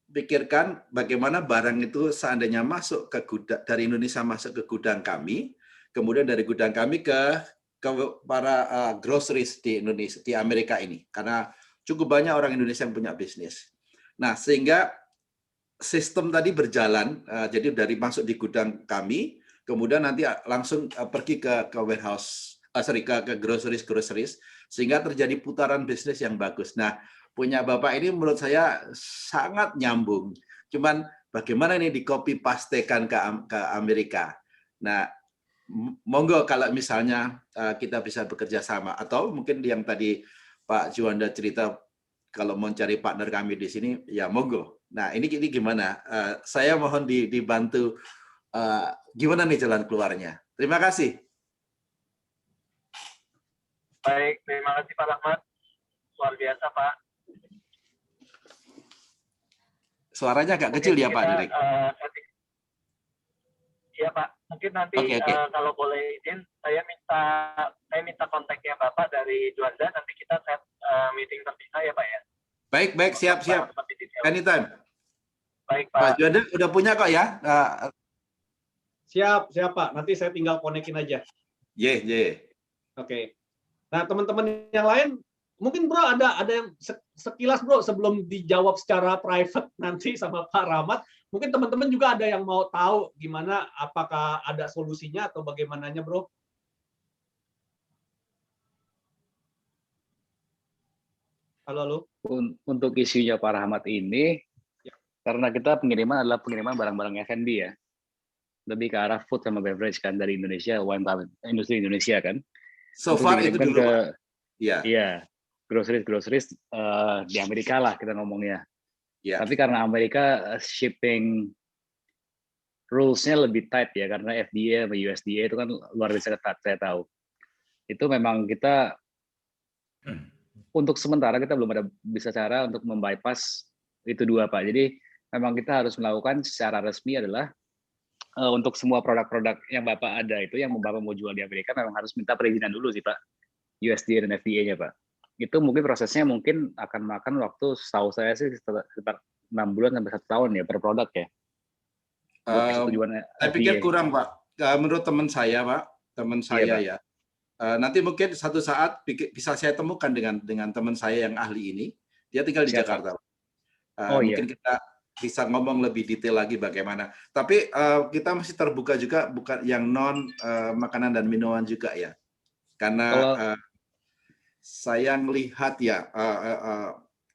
Pikirkan bagaimana barang itu seandainya masuk ke gudang dari Indonesia masuk ke gudang kami, kemudian dari gudang kami ke para groceries di Indonesia di Amerika ini, karena cukup banyak orang Indonesia yang punya bisnis. Nah, sehingga sistem tadi berjalan, jadi dari masuk di gudang kami, kemudian nanti langsung pergi ke warehouse, ke groceries, sehingga terjadi putaran bisnis yang bagus. Nah, punya Bapak ini menurut saya sangat nyambung. Cuman bagaimana ini di copy pastekan ke Amerika. Nah, monggo kalau misalnya kita bisa bekerja sama, atau mungkin yang tadi Pak Juanda cerita kalau mau cari partner kami di sini, ya monggo. Nah, ini gimana? Saya mohon dibantu gimana nih jalan keluarnya. Terima kasih. Baik, terima kasih Pak Rahmat. Luar biasa Pak. Suaranya agak kecil ya Pak Direk. Iya Pak, mungkin nanti kalau boleh izin, saya minta kontaknya Bapak dari Juanda, nanti kita set meeting terpisah ya Pak ya. Baik, siap. Anytime. Baik Pak. Pak Juanda udah punya kok ya. Siap Pak. Nanti saya tinggal konekin aja. Oke. Nah, teman-teman yang lain, mungkin Bro ada yang sekilas Bro sebelum dijawab secara private nanti sama Pak Rahmat, mungkin teman-teman juga ada yang mau tahu gimana, apakah ada solusinya atau bagaimananya Bro? Halo. Untuk isunya Pak Rahmat ini, karena kita pengiriman adalah pengiriman barang-barang F&B ya. lebih ke arah food sama beverage kan dari Indonesia, industri Indonesia kan. So Untuk far itu dikirimkan dulu, ke Pak. Iya. iya, groceries di Amerika lah kita ngomongnya. Iya. Tapi karena Amerika shipping rules-nya lebih tight ya, karena FDA sama USDA itu kan luar biasa ketat, saya tahu. Itu memang kita untuk sementara kita belum ada bisa cara untuk membypass itu dua, Pak. Jadi memang kita harus melakukan secara resmi adalah untuk semua produk-produk yang Bapak ada itu, yang Bapak mau jual di Amerika, memang harus minta perizinan dulu sih, Pak. USDA dan FDA-nya, Pak. Itu mungkin prosesnya mungkin akan makan waktu, setahu saya sih sekitar 6 bulan sampai 1 tahun ya per produk ya. Saya pikir kurang, Pak. Menurut teman saya, Pak, Iya, ya. Nanti mungkin satu saat bisa saya temukan dengan teman saya yang ahli ini. Dia tinggal di Siapa? Jakarta. Iya. Mungkin kita bisa ngomong lebih detail lagi bagaimana. Tapi kita masih terbuka juga, bukan yang non makanan dan minuman juga ya. Karena saya melihat ya,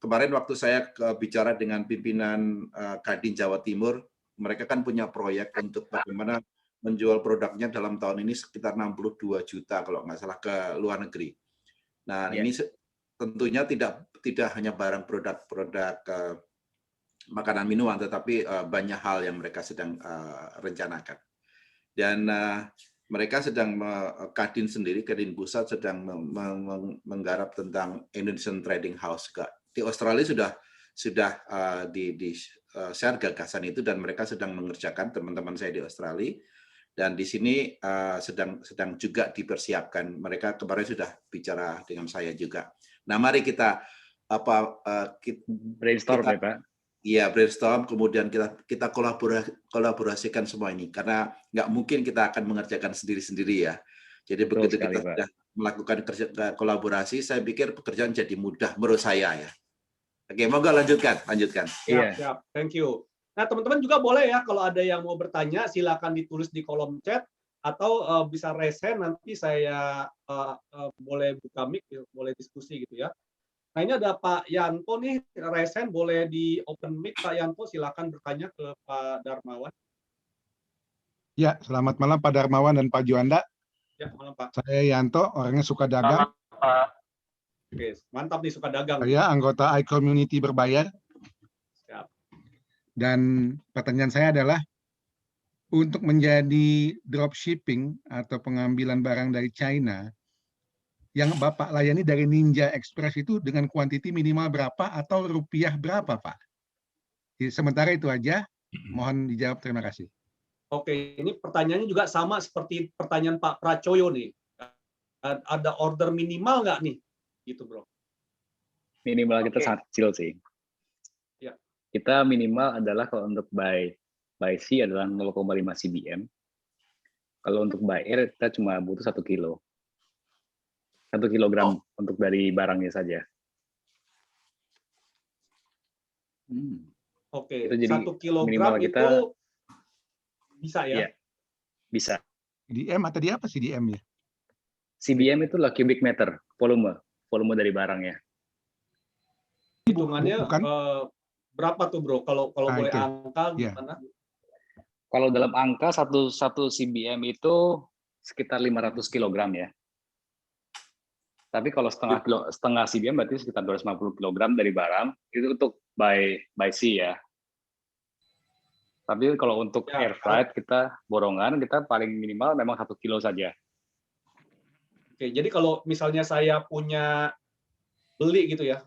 kemarin waktu saya bicara dengan pimpinan Kadin Jawa Timur, mereka kan punya proyek untuk bagaimana menjual produknya dalam tahun ini sekitar 62 juta kalau nggak salah ke luar negeri. Nah, ini tentunya tidak hanya barang produk makanan minuman, tetapi banyak hal yang mereka sedang rencanakan. Dan mereka sedang Kadin sendiri, Kadin Pusat sedang menggarap tentang Indonesian Trading House. Di Australia sudah di share gagasan itu, dan mereka sedang mengerjakan, teman-teman saya di Australia. Dan di sini sedang juga dipersiapkan. Mereka kemarin sudah bicara dengan saya juga. Nah, mari kita brainstorm ya, Pak. Iya, brainstorm, kemudian kita kolaborasikan semua ini, karena nggak mungkin kita akan mengerjakan sendiri-sendiri ya. Jadi begitu kita sudah melakukan kolaborasi, saya pikir pekerjaan jadi mudah menurut saya ya. Oke, monggo lanjutkan. Siap, thank you. Nah, teman-teman juga boleh ya, kalau ada yang mau bertanya, silakan ditulis di kolom chat, atau bisa raise hand, nanti saya boleh buka mic, boleh diskusi gitu ya. Nah, ini ada Pak Yanto nih, raise hand, boleh di open mic, Pak Yanto, silakan bertanya ke Pak Darmawan. Ya, selamat malam Pak Darmawan dan Pak Juanda. Ya, malam Pak. Saya Yanto, orangnya suka dagang. Oke, mantap nih, suka dagang. Saya anggota iCommunity berbayar. Siap. Dan pertanyaan saya adalah, untuk menjadi dropshipping atau pengambilan barang dari China, yang Bapak layani dari Ninja Express itu dengan kuantiti minimal berapa atau rupiah berapa, Pak? Sementara itu aja, mohon dijawab, terima kasih. Oke, ini pertanyaannya juga sama seperti pertanyaan Pak Pracoyo nih. Ada order minimal nggak nih? Gitu, Bro. Minimal kita sangat kecil sih. Ya. Kita minimal adalah kalau untuk buy C adalah 0,5 CBM. Kalau untuk buy air kita cuma butuh 1 kilo. 1 kilogram untuk dari barangnya saja. Oke, itu jadi 1 kilogram kita, itu bisa ya? Iya, bisa. CDM atau di apa CDM ya? CBM itu lah cubic meter, volume dari barangnya. Hitungannya berapa tuh, Bro? Kalau boleh itu. angka gimana? Kalau dalam angka satu CBM itu sekitar 500 kg ya. Tapi kalau setengah CBM berarti sekitar 250 kg dari barang, itu untuk by C ya. Tapi kalau untuk air freight kita borongan, kita paling minimal memang 1 kilo saja. Oke, jadi kalau misalnya saya punya beli gitu ya,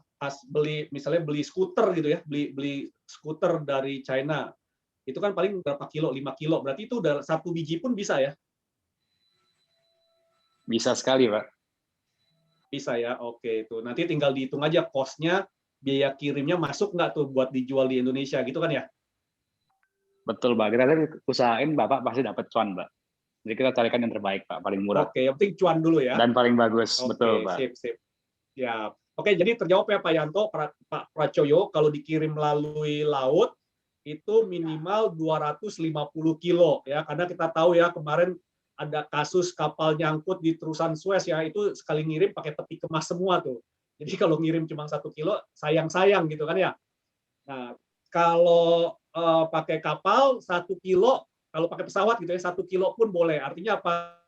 misalnya beli skuter gitu ya, beli skuter dari China, itu kan paling berapa kilo? 5 kilo. Berarti itu udah 1 biji pun bisa ya? Bisa sekali, Pak. Bisa ya, oke. Itu nanti tinggal dihitung aja cost-nya, biaya kirimnya masuk nggak tuh buat dijual di Indonesia, gitu kan ya? Betul, Pak. Kita usahain Bapak pasti dapat cuan, Pak. Jadi kita carikan yang terbaik, Pak, paling murah. Oke, yang penting cuan dulu ya. Dan paling bagus, betul, Pak. Sip. Ya, oke. Jadi terjawab ya Pak Yanto, Pak Pracoyo, kalau dikirim melalui laut itu minimal 250 kilo ya, karena kita tahu ya kemarin ada kasus kapal nyangkut di terusan Suez ya, itu sekali ngirim pakai peti kemas semua tuh. Jadi kalau ngirim cuma 1 kilo sayang gitu kan ya. Nah, kalau pakai kapal 1 kilo Kalau pakai pesawat gitu ya, 1 kilo pun boleh. Artinya apa?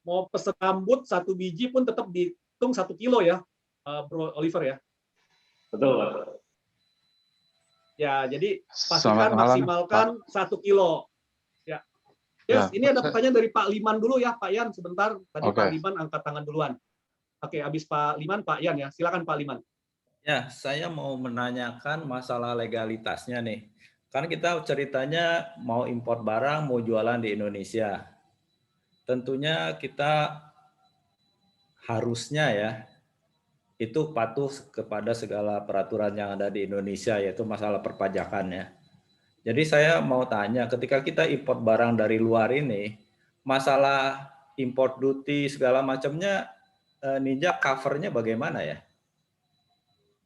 Mau pesen rambut 1 biji pun tetap dihitung 1 kilo ya, Bro Oliver ya. Betul, Pak. Ya, jadi Selamat pastikan malam, maksimalkan 1 kilo. Ya. Yes, Ya, ini ada pertanyaan dari Pak Liman dulu ya, Pak Yan. Sebentar, tadi Oke. Pak Liman angkat tangan duluan. Oke, habis Pak Liman, Pak Yan ya. Silakan Pak Liman. Ya, saya mau menanyakan masalah legalitasnya nih. Kan kita ceritanya mau impor barang, mau jualan di Indonesia. Tentunya kita harusnya ya, itu patuh kepada segala peraturan yang ada di Indonesia, yaitu masalah perpajakannya. Jadi saya mau tanya, ketika kita import barang dari luar ini, masalah import duty segala macamnya, Ninja covernya bagaimana ya?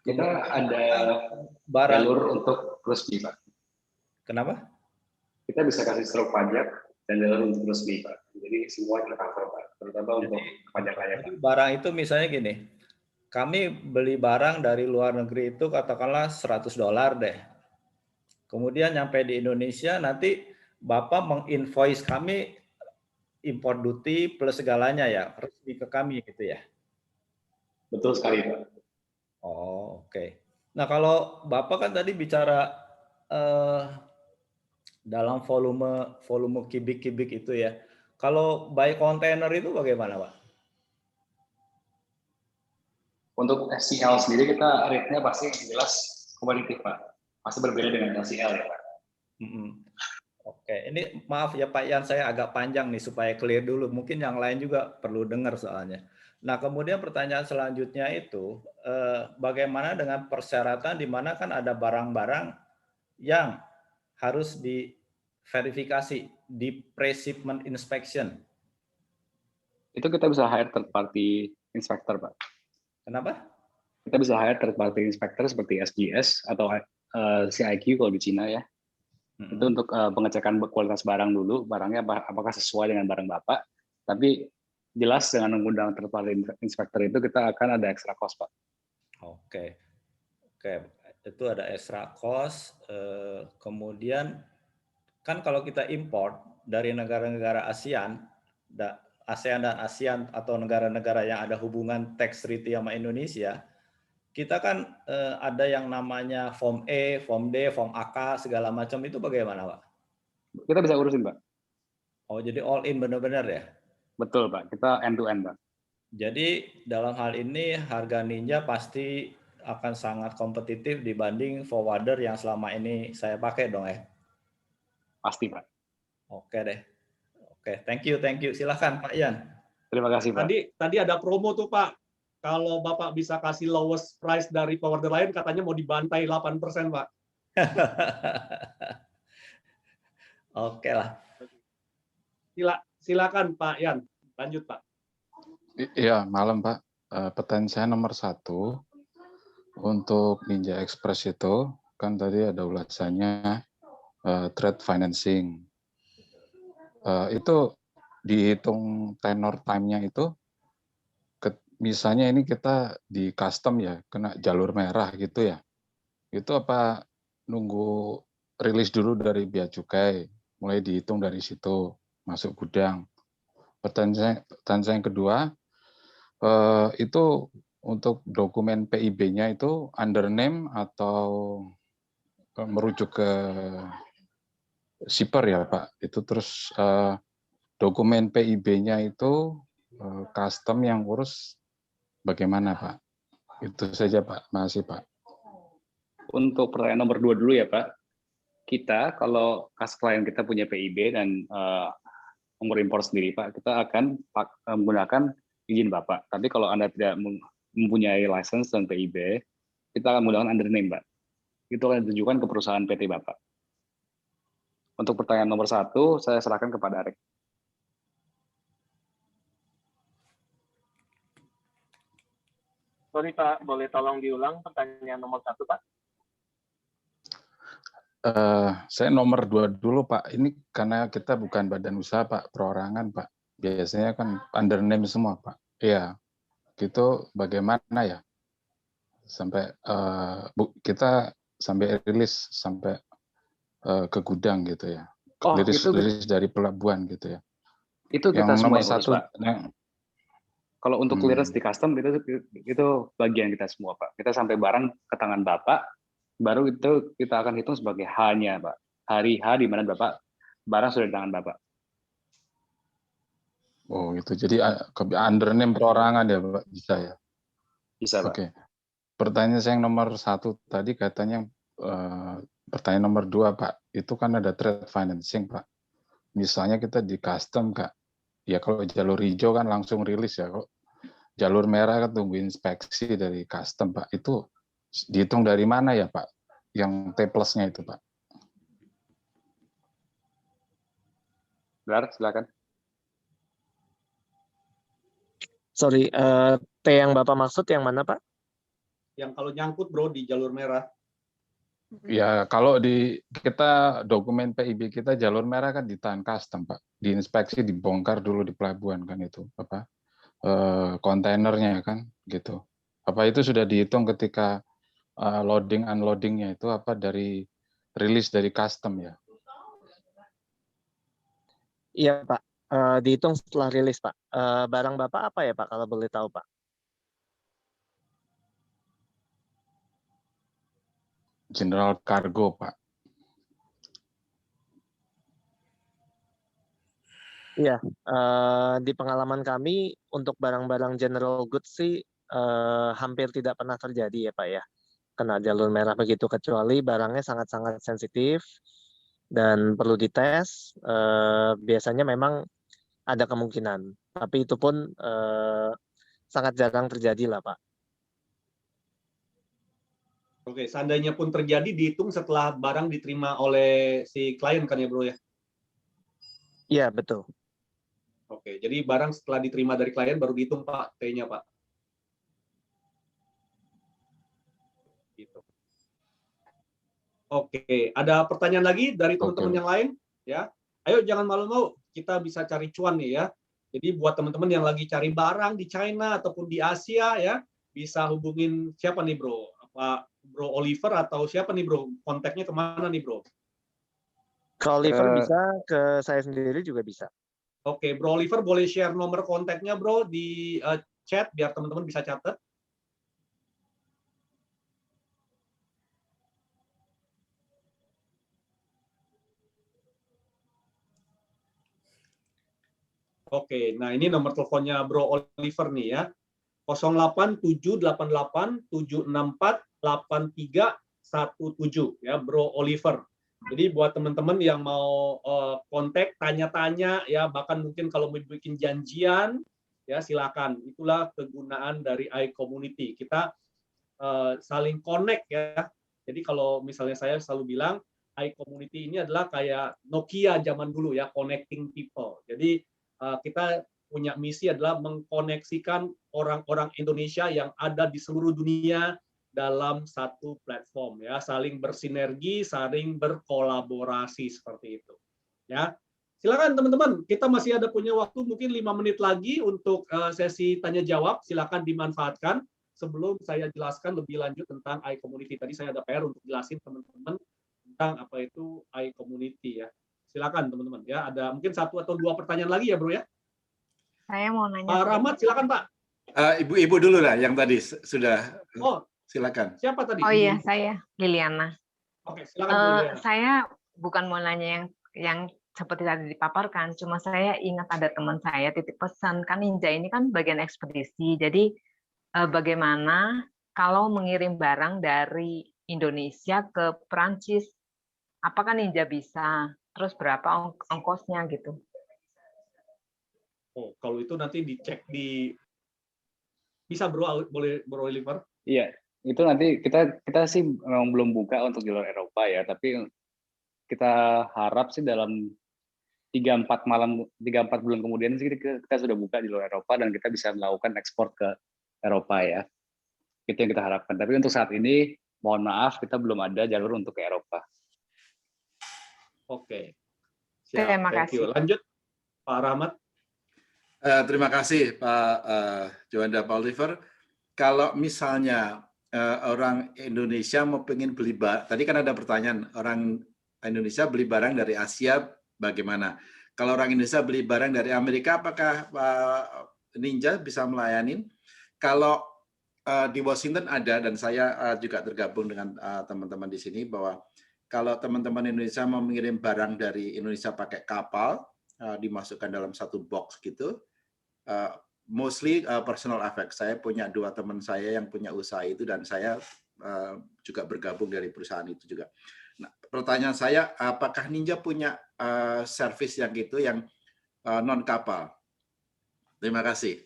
Kita ada Barang jalur untuk resmi, Pak. kenapa? Kita bisa kasih stroke pajak dan jalur untuk resmi, Pak. Jadi semua kita cover, Pak. Terutama untuk pajak layak, Pak. Jadi barang itu misalnya gini, kami beli barang dari luar negeri itu katakanlah $100 deh. Kemudian nyampe di Indonesia, nanti Bapak menginvoice kami import duty plus segalanya ya, resmi ke kami gitu ya. Betul sekali, Pak. Oh, oke. Nah, kalau Bapak kan tadi bicara dalam volume kubik itu ya. Kalau by container itu bagaimana, Pak? Untuk SCL sendiri kita rate-nya pasti jelas kompetitif, Pak. Pasti berbeda dengan LCL ya, Pak. Oke, ini maaf ya Pak Yan, saya agak panjang nih supaya clear dulu. Mungkin yang lain juga perlu dengar soalnya. Nah, kemudian pertanyaan selanjutnya itu, bagaimana dengan persyaratan di mana kan ada barang-barang yang harus diverifikasi di pre-shipment inspection. Itu kita bisa hire third party inspector, Pak. Kenapa? Kita bisa hire third party inspector seperti SGS atau CIQ kalau di Cina ya. Itu untuk pengecekan kualitas barang dulu, barangnya apakah sesuai dengan barang Bapak. Tapi jelas dengan mengundang third party inspector itu kita akan ada extra cost, Pak. Oke, itu ada extra cost. Kemudian kan kalau kita import dari negara-negara ASEAN dan ASEAN atau negara-negara yang ada hubungan tax treaty sama Indonesia, kita kan ada yang namanya Form E, Form D, Form AK segala macam, itu bagaimana, Pak? Kita bisa urusin, Pak. Oh, jadi all in benar-benar ya? Betul, Pak. Kita end to end, Pak. Jadi dalam hal ini harga Ninja pasti akan sangat kompetitif dibanding forwarder yang selama ini saya pakai dong ya? Pasti, Pak. Oke deh. Oke, thank you. Silahkan Pak Yan. Terima kasih, Pak. Tadi ada promo tuh Pak. Kalau Bapak bisa kasih lowest price dari forwarder lain, katanya mau dibantai 8%, Pak. Oke lah. Silakan Pak Yan. Lanjut, Pak. Iya, malam Pak. Pertanyaan saya nomor 1 untuk Ninja Express itu kan tadi ada ulasannya trade financing. Itu dihitung tenor time-nya itu, misalnya ini kita di custom ya, kena jalur merah gitu ya. Itu apa nunggu rilis dulu dari bea cukai, mulai dihitung dari situ, masuk gudang. Pertanyaan saya yang kedua, itu untuk dokumen PIB-nya itu under name atau merujuk ke shipper ya Pak? Itu terus dokumen PIB-nya itu custom yang urus bagaimana Pak? Itu saja Pak, makasih Pak. Untuk pertanyaan nomor 2 dulu ya Pak. Kita kalau klien kita punya PIB dan nomor impor sendiri Pak, kita akan menggunakan izin Bapak. Tapi kalau Anda tidak mempunyai license dan PIB, kita akan menggunakan under name Pak. Itu akan ditujukan ke perusahaan PT Bapak. Untuk pertanyaan nomor 1, saya serahkan kepada Arek. Sorry Pak, boleh tolong diulang pertanyaan nomor 1 Pak? Saya nomor 2 dulu Pak. Ini karena kita bukan badan usaha Pak, perorangan Pak. Biasanya kan under name semua Pak. Iya, gitu bagaimana ya? Sampai kita sampai rilis sampai ke gudang gitu ya. Oh, liris dari pelabuhan gitu ya. Itu kita Yang semua nomor yang urus, satu, Pak. Kalau untuk clearance di custom itu bagian kita semua, Pak. Kita sampai barang ke tangan Bapak, baru itu kita akan hitung sebagai H-nya, Pak. Hari H di mana Bapak barang sudah di tangan Bapak. oh gitu. Jadi undername perorangan ya, Pak, bisa ya. Bisa, Pak. Oke. Pertanyaan saya yang nomor 1 tadi katanya pertanyaan nomor 2, Pak. Itu kan ada trade financing, Pak. Misalnya kita di custom, Kak. Ya kalau jalur hijau kan langsung rilis ya. Kalau jalur merah kan tunggu inspeksi dari custom, Pak. Itu dihitung dari mana ya, Pak? Yang T plus-nya itu, Pak. Benar, silakan. Sorry, T yang Bapak maksud yang mana, Pak? Yang kalau nyangkut bro di jalur merah. Ya, kalau kita dokumen PIB kita jalur merah kan ditahan custom, Pak. Diinspeksi, dibongkar dulu di pelabuhan kan itu, apa? Kontainernya kan gitu. Apa itu sudah dihitung ketika loading unloadingnya itu apa dari rilis dari custom ya? Iya, Pak. Dihitung setelah rilis, Pak. Barang Bapak apa ya, Pak, kalau boleh tahu, Pak? General Cargo, Pak. Iya, di pengalaman kami untuk barang-barang general goods sih hampir tidak pernah terjadi ya, Pak ya. Kena jalur merah begitu, kecuali barangnya sangat-sangat sensitif dan perlu dites. Biasanya memang ada kemungkinan, tapi itu pun sangat jarang terjadi lah, Pak. Oke, seandainya pun terjadi dihitung setelah barang diterima oleh si klien kan ya bro ya? Iya, betul. Oke, jadi barang setelah diterima dari klien baru dihitung Pak, T-nya Pak. Gitu. Oke, ada pertanyaan lagi dari teman-teman yang lain? Ya, ayo jangan malu-malu, kita bisa cari cuan nih ya. Jadi buat teman-teman yang lagi cari barang di China ataupun di Asia ya, bisa hubungin siapa nih bro? Apa Bro Oliver atau siapa nih bro? Kontaknya kemana nih bro? Kalau Oliver bisa, ke saya sendiri juga bisa. Oke, Bro Oliver boleh share nomor kontaknya bro di chat biar teman-teman bisa catat. Oke, nah ini nomor teleponnya Bro Oliver nih ya. 087876483317 ya Bro Oliver. Jadi buat teman-teman yang mau kontak, tanya-tanya ya, bahkan mungkin kalau mau bikin janjian ya silakan. Itulah kegunaan dari iCommunity. Kita saling connect ya. Jadi kalau misalnya saya selalu bilang iCommunity ini adalah kayak Nokia zaman dulu ya, connecting people. Jadi kita punya misi adalah mengkoneksikan orang-orang Indonesia yang ada di seluruh dunia dalam satu platform ya, saling bersinergi, saling berkolaborasi seperti itu. Ya. Silakan teman-teman, kita masih ada punya waktu mungkin 5 menit lagi untuk sesi tanya jawab, silakan dimanfaatkan sebelum saya jelaskan lebih lanjut tentang iCommunity. Tadi saya ada PR untuk jelasin teman-teman tentang apa itu iCommunity ya. Silakan teman-teman ya, ada mungkin 1 atau 2 pertanyaan lagi ya, Bro ya. Saya mau nanya. Pak Rahmat, silakan Pak. Ibu dulu lah yang tadi sudah. Oh, silakan. Siapa tadi? Oh iya, saya Liliana. Oke, silakan Liliana. Saya bukan mau nanya yang seperti tadi dipaparkan, cuma saya ingat ada teman saya titip pesan, kan Ninja ini kan bagian ekspedisi. Jadi bagaimana kalau mengirim barang dari Indonesia ke Perancis? Apakah Ninja bisa? Terus berapa ongkosnya gitu? Oh, kalau itu nanti dicek di bisa Bro, boleh Bro Oliver? Iya, itu nanti kita sih memang belum buka untuk jalur Eropa ya, tapi kita harap sih dalam 3-4 bulan kemudian sih kita sudah buka jalur Eropa dan kita bisa melakukan ekspor ke Eropa ya. Itu yang kita harapkan. Tapi untuk saat ini mohon maaf kita belum ada jalur untuk ke Eropa. Oke. Siap. Terima kasih. Lanjut Pak Rahmat. Terima kasih Pak Juanda, Pak Oliver. Kalau misalnya orang Indonesia mau pengen beli barang, tadi kan ada pertanyaan orang Indonesia beli barang dari Asia bagaimana? Kalau orang Indonesia beli barang dari Amerika, apakah Ninja bisa melayani? Kalau di Washington ada, dan saya juga tergabung dengan teman-teman di sini, bahwa kalau teman-teman Indonesia mau mengirim barang dari Indonesia pakai kapal, dimasukkan dalam satu box gitu, mostly personal effect. Saya punya 2 teman saya yang punya usaha itu, dan saya juga bergabung dari perusahaan itu juga. Nah, pertanyaan saya, apakah Ninja punya service yang gitu, yang non kapal? Terima kasih.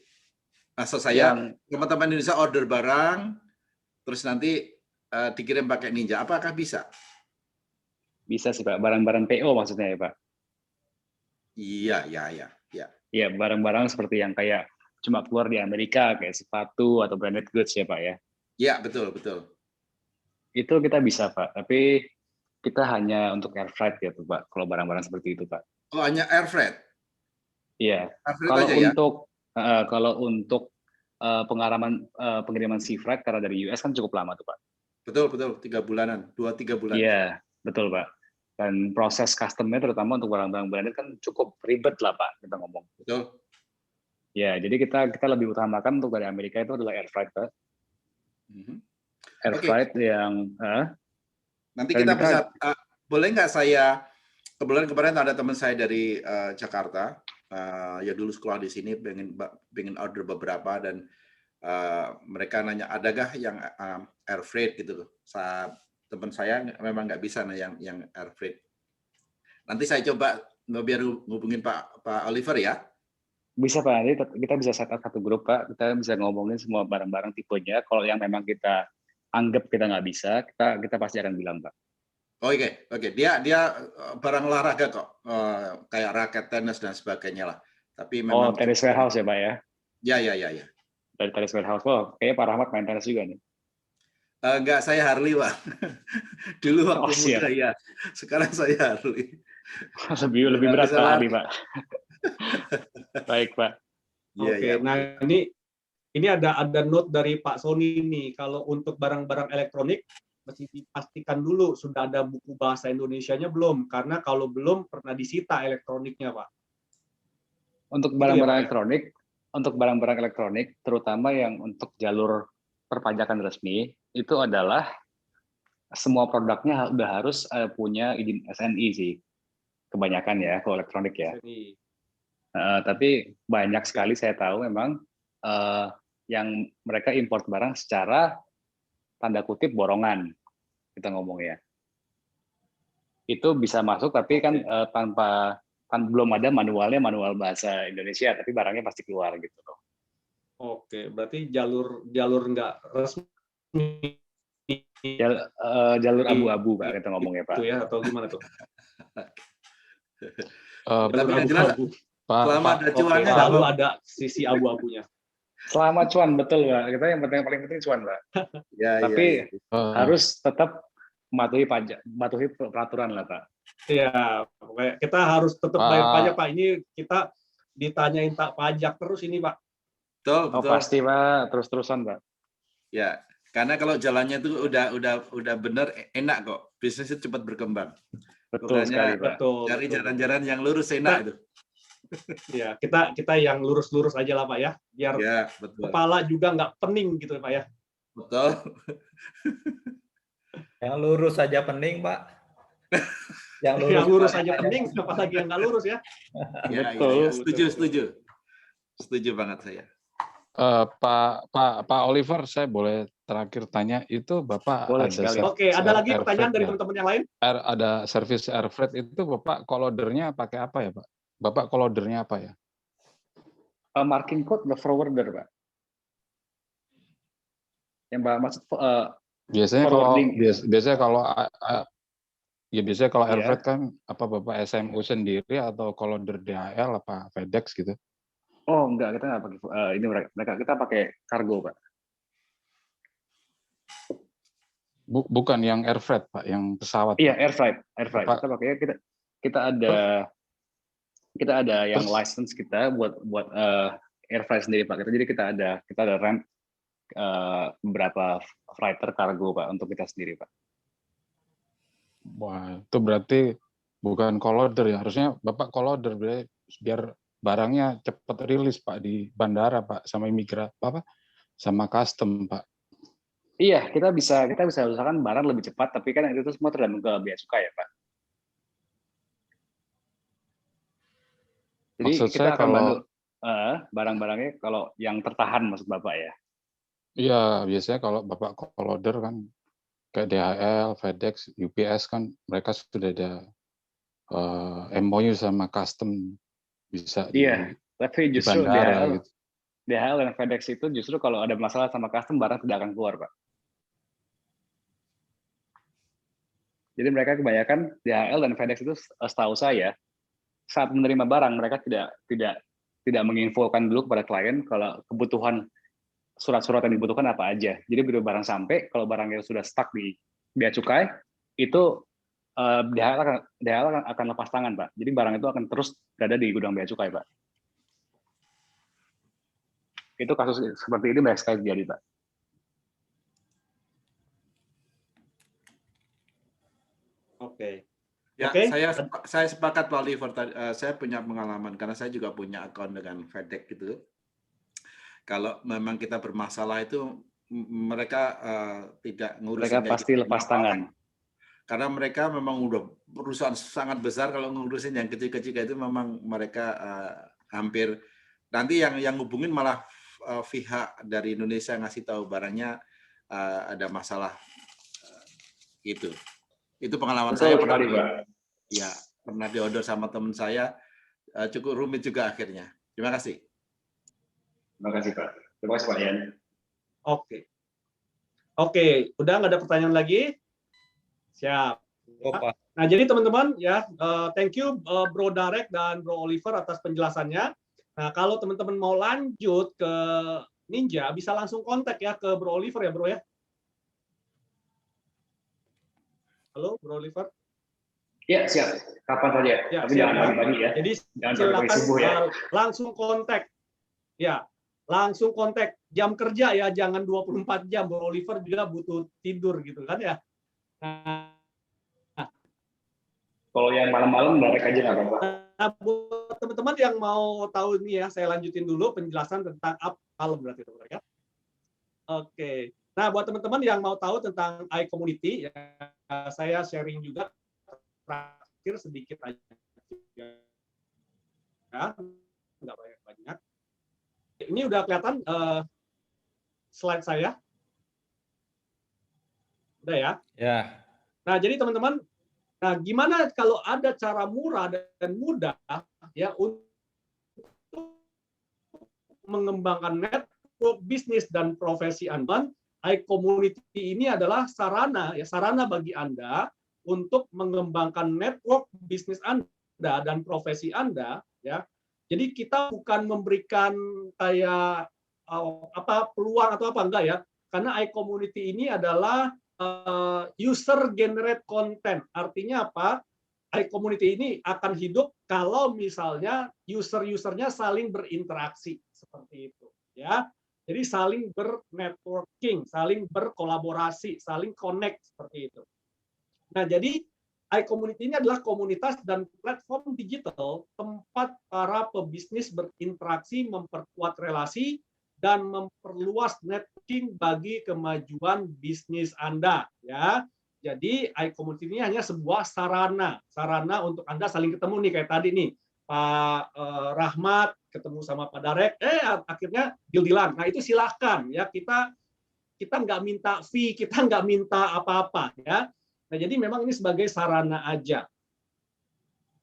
Maksud saya, teman-teman Indonesia order barang, terus nanti dikirim pakai Ninja. Apakah bisa? Bisa sih Pak, barang-barang PO maksudnya ya Pak? Iya. Iya, barang-barang seperti yang kayak cuma keluar di Amerika, kayak sepatu atau branded goods ya Pak ya? Iya, betul. Itu kita bisa Pak, tapi kita hanya untuk air freight gitu Pak, kalau barang-barang seperti itu Pak. Oh, hanya air freight? Iya. Air freight Kalau aja ya? untuk pengiriman sea freight karena dari US kan cukup lama tuh Pak. Betul, 3 bulanan, 2-3 bulan. Iya, betul Pak. Dan proses custom-nya terutama untuk barang-barang branded kan cukup ribet lah Pak, kita ngomong. Betul. Ya, jadi kita lebih utamakan untuk dari Amerika itu adalah air freight Pak. Air freight yang nanti kita bisa boleh nggak saya, kebetulan kemarin ada teman saya dari Jakarta, ya dulu sekolah di sini, pengen order beberapa, dan mereka nanya adakah yang air freight gitu. Teman saya memang nggak bisa yang air freight. Nanti saya coba biar ngubungin Pak Oliver ya. Bisa Pak, nanti kita bisa set up satu grup Pak, kita bisa ngomongin semua barang-barang tipenya. Kalau yang memang kita anggap kita nggak bisa, kita pasti akan bilang Pak. Oke. Dia barang olahraga kok, kayak raket tenis dan sebagainya lah. Tapi memang tenis warehouse ya Pak ya? Ya. Dari tenis warehouse, kayaknya Pak Rahmat main tenis juga nih. Enggak, saya Harley Pak. Dulu waktu muda ya. Sekarang saya Harley. lebih berat Pak Harley Pak. Baik Pak. Oke. Nah ini ada note dari Pak Sony nih. Kalau untuk barang-barang elektronik mesti dipastikan dulu sudah ada buku bahasa Indonesianya belum, karena kalau belum pernah disita elektroniknya Pak. Untuk barang-barang elektronik, terutama yang untuk jalur perpajakan resmi, itu adalah semua produknya udah harus punya izin SNI sih, kebanyakan ya kalau elektronik ya. Tapi banyak sekali saya tahu memang yang mereka import barang secara tanda kutip borongan, kita ngomong ya. Itu bisa masuk, tapi kan belum ada manual bahasa Indonesia, tapi barangnya pasti keluar gitu loh. Oke, berarti jalur nggak resmi. Jalur abu-abu Pak, kita ngomongnya Pak. Itu ya, atau gimana tuh? Abu-abu. Selama ada cuannya, selalu ada sisi abu-abunya. Selama cuan, betul Pak. Kita yang paling penting cuan Pak. Tapi harus tetap mematuhi peraturan lah Pak. Iya, kita harus tetap bayar pajak Pak. Ini kita ditanyain pajak terus ini Pak. Betul. Pasti Pak, terus-terusan Pak. Ya, karena kalau jalannya itu udah benar, enak kok. Bisnis itu cepat berkembang. Betul sekali Pak. Cari jalan-jalan yang lurus enak itu. Ya, kita yang lurus-lurus aja lah Pak ya, biar kepala juga nggak pening gitu Pak ya. Betul. Yang lurus saja pening Pak. Yang lurus aja pening, apalagi yang nggak lurus ya. Ya. Setuju banget saya. Pak Oliver, saya boleh terakhir tanya, itu Bapak boleh ada sekali. Oke, ada lagi pertanyaan dari teman-teman yang lain? Ada service air freight itu Bapak call-ordernya pakai apa ya Pak? Bapak call-ordernya apa ya? Marking code the forwarder Pak. Yang Mbak maksud biasanya kalau air freight kan apa Bapak SMU sendiri atau call-order DHL apa FedEx gitu? Oh enggak, kita nggak pakai ini kita pakai kargo Pak. Bukan yang air freight Pak, yang pesawat. Iya, air freight. Kita pakai kita ada yang license kita buat air freight sendiri Pak. Jadi kita ada rent beberapa freighter kargo Pak untuk kita sendiri Pak. Wah, itu berarti Bukan call-order ya, harusnya Bapak call-order biar barangnya cepat rilis Pak di bandara Pak, sama sama custom Pak. Iya, kita bisa usahakan barang lebih cepat, tapi kan itu semua tergantung ke bea cukai ya Pak. Jadi Maksud kita saya akan bantu kalau barang-barangnya kalau yang tertahan maksud Bapak ya. iya, biasanya kalau Bapak call-order kan kayak DHL, FedEx, UPS kan mereka sudah ada MOU sama custom bisa Iya, tapi di justru bandara gitu. DHL dan FedEx itu justru kalau ada masalah sama custom barang tidak akan keluar, Pak. Jadi mereka kebanyakan DHL dan FedEx itu setahu saya saat menerima barang mereka tidak menginfokan dulu kepada klien kalau kebutuhan surat-surat yang dibutuhkan apa aja. Jadi begitu barang sampai, kalau barangnya sudah stuck di bea cukai, itu DHL akan lepas tangan, Pak. Jadi barang itu akan terus berada di gudang bea cukai, Pak. Itu kasus seperti ini banyak sekali terjadi, Pak. Oke. Ya, Oke. saya sepakat Pak Oliver. Saya punya pengalaman karena saya juga punya akun dengan FedEx gitu. Kalau memang kita bermasalah itu mereka tidak ngurusin. Mereka pasti lepas tangan. Karena mereka memang udah perusahaan sangat besar, kalau ngurusin yang kecil-kecil itu memang mereka hampir nanti yang hubungin malah pihak dari Indonesia ngasih tahu barangnya ada masalah gitu. Itu pengalaman saya pernah diodor sama teman saya, cukup rumit juga akhirnya. Terima kasih. Terima kasih Pak. Terima kasih Pak Yan. Oke, udah nggak ada pertanyaan lagi? Siap. Nah, jadi teman-teman ya, thank you Bro Darek dan Bro Oliver atas penjelasannya. Nah, kalau teman-teman mau lanjut ke Ninja, bisa langsung kontak ya ke Bro Oliver ya, Bro ya. Halo, Bro Oliver. Iya, siap. Kapan saja. Ya, tapi jangan pagi-pagi ya. Jadi jangan silakan subuh ya. Langsung kontak. Ya, langsung kontak. Jam kerja ya, jangan 24 jam. Bro Oliver juga butuh tidur gitu kan ya. Nah, kalau yang malam-malam balik aja nggak apa-apa. Nah, buat teman-teman yang mau tahu ini ya, saya lanjutin dulu penjelasan tentang malam berarti teman-teman ya. Oke. Nah, buat teman-teman yang mau tahu tentang iCommunity, ya, saya sharing juga terakhir sedikit aja. Ya, nggak banyak. Ini udah kelihatan slide saya. Udah ya? Ya. Nah, jadi teman-teman, nah gimana kalau ada cara murah dan mudah ya untuk mengembangkan network bisnis dan profesi Anda? iCommunity ini adalah sarana bagi Anda untuk mengembangkan network bisnis Anda dan profesi Anda ya. Jadi kita bukan memberikan kayak peluang atau apa enggak ya. Karena iCommunity ini adalah user generate content. Artinya apa? iCommunity ini akan hidup kalau misalnya user-usernya saling berinteraksi seperti itu ya. Jadi saling bernetworking, saling berkolaborasi, saling connect seperti itu. Nah, jadi iCommunity ini adalah komunitas dan platform digital tempat para pebisnis berinteraksi, memperkuat relasi, dan memperluas networking bagi kemajuan bisnis Anda. Ya, jadi iCommunity ini hanya sebuah sarana untuk Anda saling ketemu nih kayak tadi nih. Pak Rahmat ketemu sama Pak Darek, akhirnya deal-dealan. Nah itu silahkan ya, kita nggak minta fee, kita nggak minta apa-apa ya. Nah jadi memang ini sebagai sarana aja.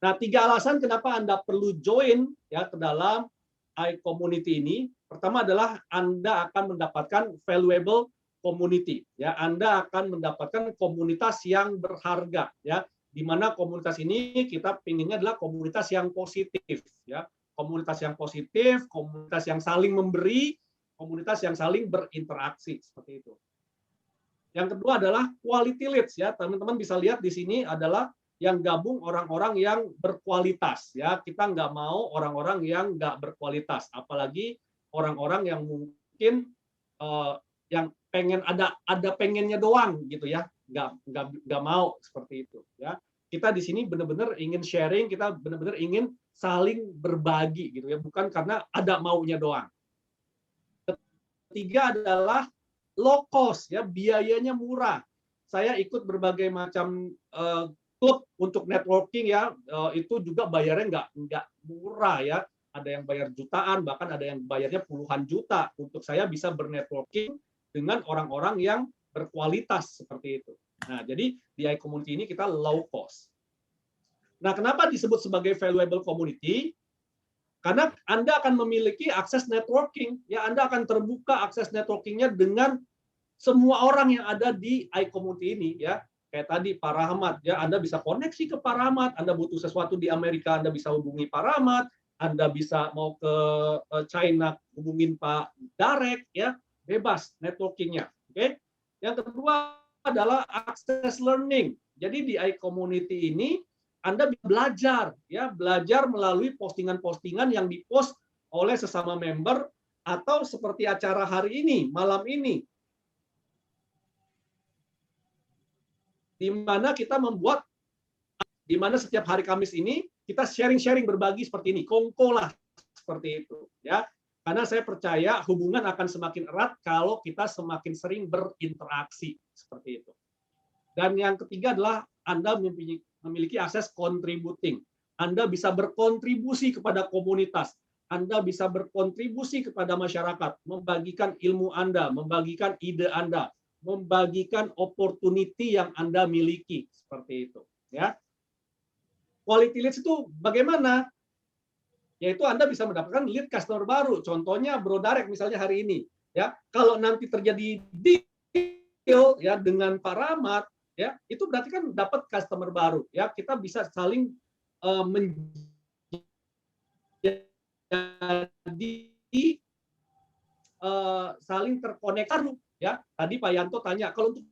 Nah 3 alasan kenapa Anda perlu join ya ke dalam iCommunity ini. Pertama adalah Anda akan mendapatkan valuable community ya. Anda akan mendapatkan komunitas yang berharga ya. Di mana komunitas ini kita pinginnya adalah komunitas yang positif ya, komunitas yang positif, komunitas yang saling memberi, komunitas yang saling berinteraksi seperti itu. Yang kedua adalah quality leads ya, teman-teman bisa lihat di sini adalah yang gabung orang-orang yang berkualitas ya. Kita nggak mau orang-orang yang nggak berkualitas, apalagi orang-orang yang mungkin yang pengen ada pengennya doang gitu ya. Nggak mau seperti itu ya. Kita di sini benar-benar ingin sharing, kita benar-benar ingin saling berbagi gitu ya, bukan karena ada maunya doang. Ketiga adalah low cost ya, biayanya murah. Saya ikut berbagai macam klub untuk networking ya, itu juga bayarnya nggak murah ya. Ada yang bayar jutaan, bahkan ada yang bayarnya puluhan juta untuk saya bisa bernetworking dengan orang-orang yang berkualitas seperti itu. Nah, jadi di iCommunity ini kita low cost. Nah, kenapa disebut sebagai valuable community? Karena Anda akan memiliki akses networking, ya Anda akan terbuka akses networkingnya dengan semua orang yang ada di iCommunity ini, ya. Kayak tadi Pak Rahmat, ya Anda bisa koneksi ke Pak Rahmat, Anda butuh sesuatu di Amerika, Anda bisa hubungi Pak Rahmat, Anda bisa mau ke China, hubungin Pak Darek, ya bebas networkingnya. Oke. Yang kedua adalah akses learning. Jadi di iCommunity ini Anda belajar, ya belajar melalui postingan-postingan yang dipost oleh sesama member atau seperti acara hari ini, malam ini, di mana kita membuat, di mana setiap hari Kamis ini kita sharing-sharing berbagi seperti ini, kongko lah seperti itu, ya. Karena saya percaya hubungan akan semakin erat kalau kita semakin sering berinteraksi seperti itu. Dan yang ketiga adalah Anda memiliki akses contributing. Anda bisa berkontribusi kepada komunitas. Anda bisa berkontribusi kepada masyarakat, membagikan ilmu Anda, membagikan ide Anda, membagikan opportunity yang Anda miliki seperti itu, ya. Quality leads itu bagaimana? Yaitu Anda bisa mendapatkan lead customer baru. Contohnya Bro Darek misalnya hari ini, ya. Kalau nanti terjadi deal ya dengan Pak Rahmat, ya, itu berarti kan dapat customer baru, ya. Kita bisa saling saling terkonek baru, ya. Tadi Pak Yanto tanya, kalau untuk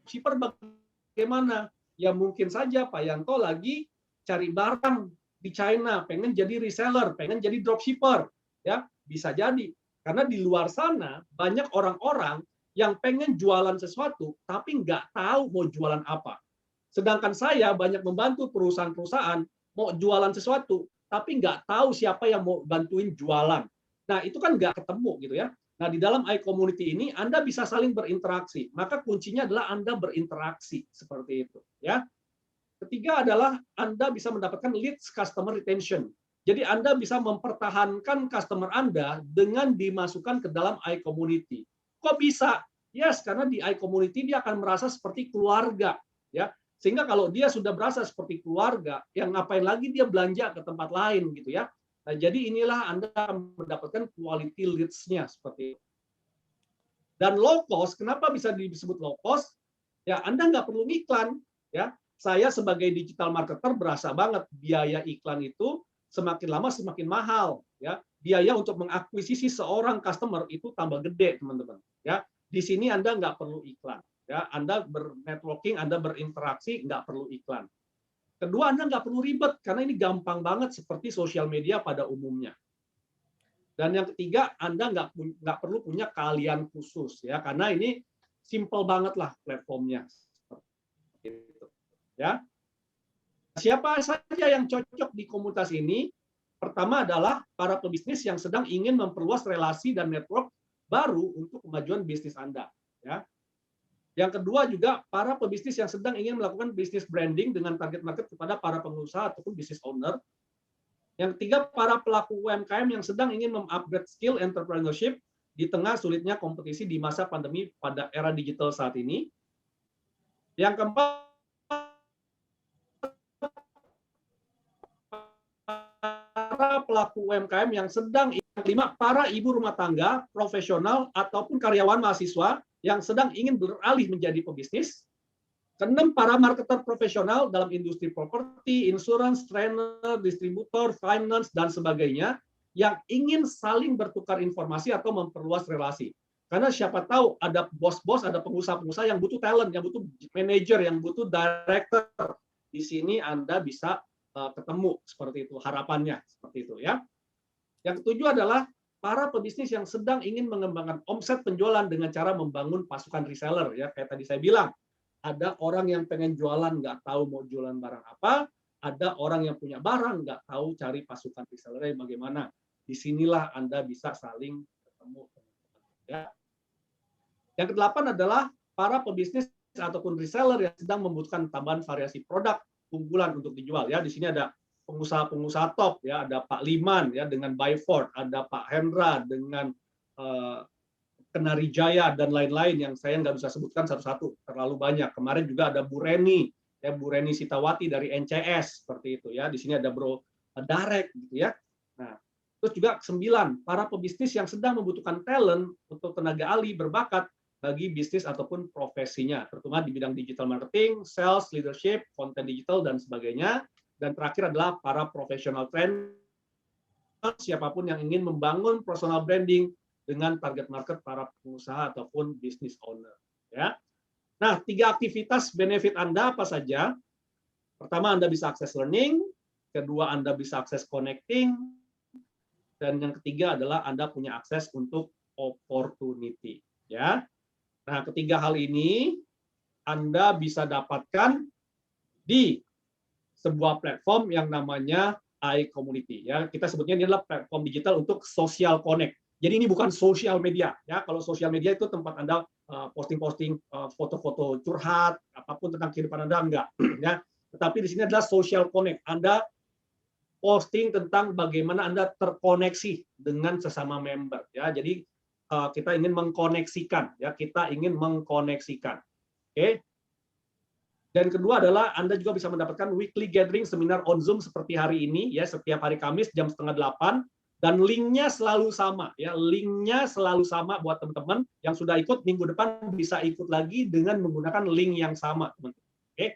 shipper bagaimana? Ya mungkin saja Pak Yanto lagi cari barang di China, pengen jadi reseller, pengen jadi dropshipper, ya bisa jadi. Karena di luar sana banyak orang-orang yang pengen jualan sesuatu, tapi nggak tahu mau jualan apa. Sedangkan saya banyak membantu perusahaan-perusahaan mau jualan sesuatu, tapi nggak tahu siapa yang mau bantuin jualan. Nah, itu kan nggak ketemu gitu ya. Nah, di dalam iCommunity ini Anda bisa saling berinteraksi. Maka kuncinya adalah Anda berinteraksi seperti itu, ya. Ketiga adalah Anda bisa mendapatkan leads customer retention. Jadi Anda bisa mempertahankan customer Anda dengan dimasukkan ke dalam iCommunity. Kok bisa? Yes, karena di iCommunity dia akan merasa seperti keluarga, ya. Sehingga kalau dia sudah berasa seperti keluarga, yang ngapain lagi dia belanja ke tempat lain gitu ya. Nah, jadi inilah Anda mendapatkan quality leads-nya seperti itu. Dan low cost, kenapa bisa disebut low cost? Ya, Anda nggak perlu iklan, ya. Saya sebagai digital marketer berasa banget biaya iklan itu semakin lama semakin mahal, ya. Biaya untuk mengakuisisi seorang customer itu tambah gede, teman-teman, ya. Di sini Anda nggak perlu iklan, ya. Anda bernetworking, Anda berinteraksi, nggak perlu iklan. Kedua, Anda nggak perlu ribet karena ini gampang banget seperti sosial media pada umumnya. Dan yang ketiga, Anda nggak perlu punya keahlian khusus, ya, karena ini simple banget lah platformnya. Ya, siapa saja yang cocok di komunitas ini? Pertama adalah para pebisnis yang sedang ingin memperluas relasi dan network baru untuk kemajuan bisnis Anda. Ya. Yang kedua juga para pebisnis yang sedang ingin melakukan bisnis branding dengan target market kepada para pengusaha ataupun business owner. Yang ketiga, para pelaku UMKM yang sedang ingin mengupgrade skill entrepreneurship di tengah sulitnya kompetisi di masa pandemi pada era digital saat ini. Yang keempat, para pelaku UMKM yang sedang, para ibu rumah tangga, profesional, ataupun karyawan mahasiswa yang sedang ingin beralih menjadi pebisnis. Keenam, para marketer profesional dalam industri properti, insurance, trainer, distributor, finance, dan sebagainya yang ingin saling bertukar informasi atau memperluas relasi. Karena siapa tahu ada bos-bos, ada pengusaha-pengusaha yang butuh talent, yang butuh manager, yang butuh director. Di sini Anda bisa ketemu seperti itu, harapannya seperti itu ya. Yang ketujuh adalah para pebisnis yang sedang ingin mengembangkan omset penjualan dengan cara membangun pasukan reseller ya, kayak tadi saya bilang. Ada orang yang pengen jualan nggak tahu mau jualan barang apa, ada orang yang punya barang nggak tahu cari pasukan reseller bagaimana. Disinilah Anda bisa saling ketemu. Ya. Yang kedelapan adalah para pebisnis ataupun reseller yang sedang membutuhkan tambahan variasi produk unggulan untuk dijual. Ya, di sini ada pengusaha-pengusaha top, ya, ada Pak Liman ya dengan Byford, ada Pak Hendra dengan Kenari Jaya dan lain-lain yang saya nggak bisa sebutkan satu-satu, terlalu banyak. Kemarin juga ada Bu Reni, ya Bu Reni Sitawati dari NCS seperti itu ya. Di sini ada Bro Darek gitu ya. Nah, terus juga 9 para pebisnis yang sedang membutuhkan talent untuk tenaga ahli berbakat bagi bisnis ataupun profesinya, terutama di bidang digital marketing, sales, leadership, konten digital dan sebagainya. Dan terakhir adalah para profesional trainer, siapapun yang ingin membangun personal branding dengan target market para pengusaha ataupun business owner. Ya. Nah, 3 aktivitas benefit Anda apa saja? Pertama, Anda bisa akses learning, kedua, Anda bisa akses connecting, dan yang ketiga adalah Anda punya akses untuk opportunity. Ya. Nah, ketiga hal ini Anda bisa dapatkan di sebuah platform yang namanya iCommunity. Ya, kita sebutnya ini adalah platform digital untuk social connect. Jadi ini bukan sosial media. Ya, kalau sosial media itu tempat Anda posting-posting foto-foto curhat, apapun tentang kehidupan Anda, enggak. Ya, tetapi di sini adalah social connect. Anda posting tentang bagaimana Anda terkoneksi dengan sesama member. Ya, jadi kita ingin mengkoneksikan. Ya, kita ingin mengkoneksikan. Oke. Dan kedua adalah Anda juga bisa mendapatkan weekly gathering seminar on Zoom seperti hari ini, ya, setiap hari Kamis jam 7:30, dan linknya selalu sama, ya, linknya selalu sama buat teman-teman yang sudah ikut minggu depan bisa ikut lagi dengan menggunakan link yang sama, teman-teman. Oke.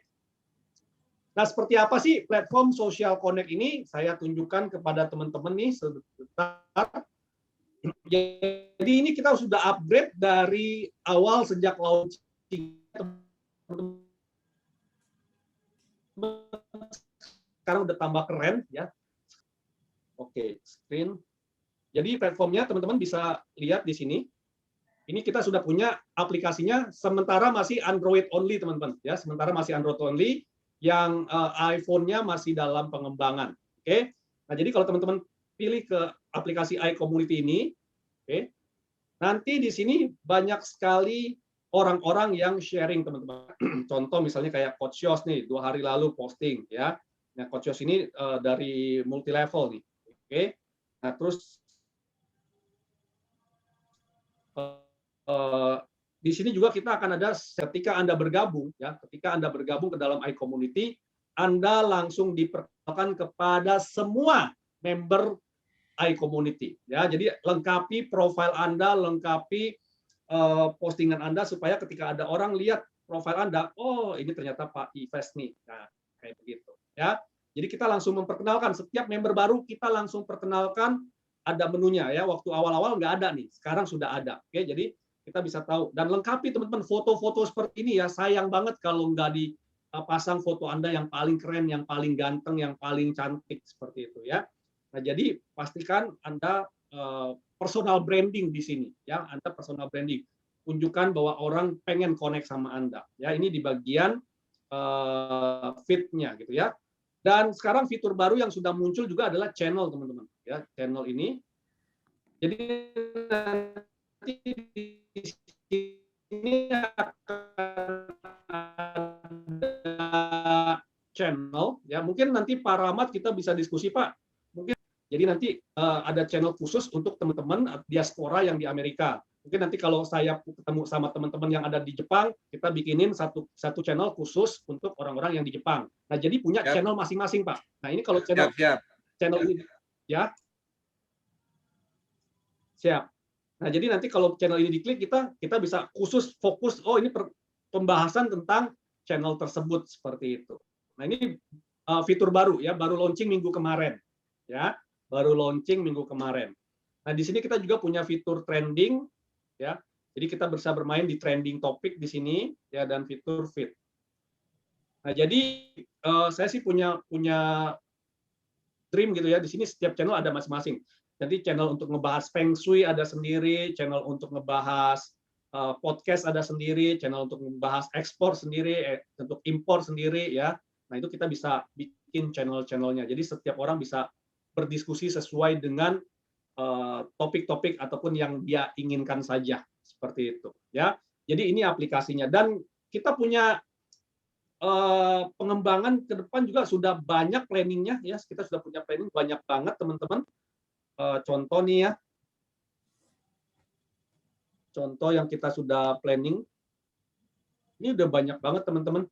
Nah, seperti apa sih platform Social Connect ini? Saya tunjukkan kepada teman-teman nih sebentar. Jadi ini kita sudah upgrade dari awal sejak launching. Sekarang udah tambah keren ya. Oke, screen. Jadi platformnya teman-teman bisa lihat di sini. Ini kita sudah punya aplikasinya, sementara masih Android only teman-teman ya. Sementara masih Android only, yang iPhone-nya masih dalam pengembangan. Oke. Nah, jadi kalau teman-teman pilih ke aplikasi iCommunity ini, oke. Nanti di sini banyak sekali orang-orang yang sharing, teman-teman. Contoh misalnya kayak Coach Yos nih, 2 hari lalu posting ya. Nah, Coach Yos ini dari multi level nih. Oke. Nah, terus di sini juga kita akan ada ketika Anda bergabung ya, ketika Anda bergabung ke dalam iCommunity, Anda langsung diperkenalkan kepada semua member iCommunity ya. Jadi lengkapi profil Anda, lengkapi postingan Anda supaya ketika ada orang lihat profil Anda, oh ini ternyata Pak Ives nih. Nah, kayak begitu ya. Jadi kita langsung memperkenalkan setiap member baru, kita langsung perkenalkan, ada menunya ya. Waktu awal-awal nggak ada nih, sekarang sudah ada. Oke, jadi kita bisa tahu dan lengkapi teman-teman foto-foto seperti ini ya. Sayang banget kalau nggak dipasang foto Anda yang paling keren, yang paling ganteng, yang paling cantik seperti itu ya. Nah, jadi pastikan Anda personal branding di sini ya. Anda personal branding, tunjukkan bahwa orang pengen connect sama Anda ya. Ini di bagian feed-nya gitu ya. Dan sekarang fitur baru yang sudah muncul juga adalah channel, teman-teman ya. Channel ini jadi nanti di sini akan ada channel ya. Mungkin nanti Pak Rahmat kita bisa diskusi, Pak. Mungkin jadi nanti ada channel khusus untuk teman-teman diaspora yang di Amerika. Mungkin nanti kalau saya ketemu sama teman-teman yang ada di Jepang, kita bikinin satu channel khusus untuk orang-orang yang di Jepang. Nah, jadi punya channel masing-masing, Pak. Nah, ini kalau channel ini ya. Siap. Nah, jadi nanti kalau channel ini diklik, kita bisa khusus fokus, oh ini pembahasan tentang channel tersebut seperti itu. Nah, ini fitur baru ya, baru launching minggu kemarin. Ya, baru launching minggu kemarin. Nah, di sini kita juga punya fitur trending ya. Jadi kita bisa bermain di trending topik di sini ya, dan fitur feed. Nah, jadi saya sih punya dream gitu ya. Di sini setiap channel ada masing-masing. Jadi channel untuk ngebahas Feng Shui ada sendiri, channel untuk ngebahas podcast ada sendiri, channel untuk membahas ekspor sendiri, untuk impor sendiri ya. Nah, itu kita bisa bikin channel-channelnya. Jadi setiap orang bisa berdiskusi sesuai dengan topik-topik ataupun yang dia inginkan saja, seperti itu ya. Jadi ini aplikasinya, dan kita punya pengembangan ke depan juga sudah banyak planningnya ya. Kita sudah punya planning banyak banget teman-teman. Contoh nih ya. Contoh yang kita sudah planning, ini udah banyak banget teman-teman.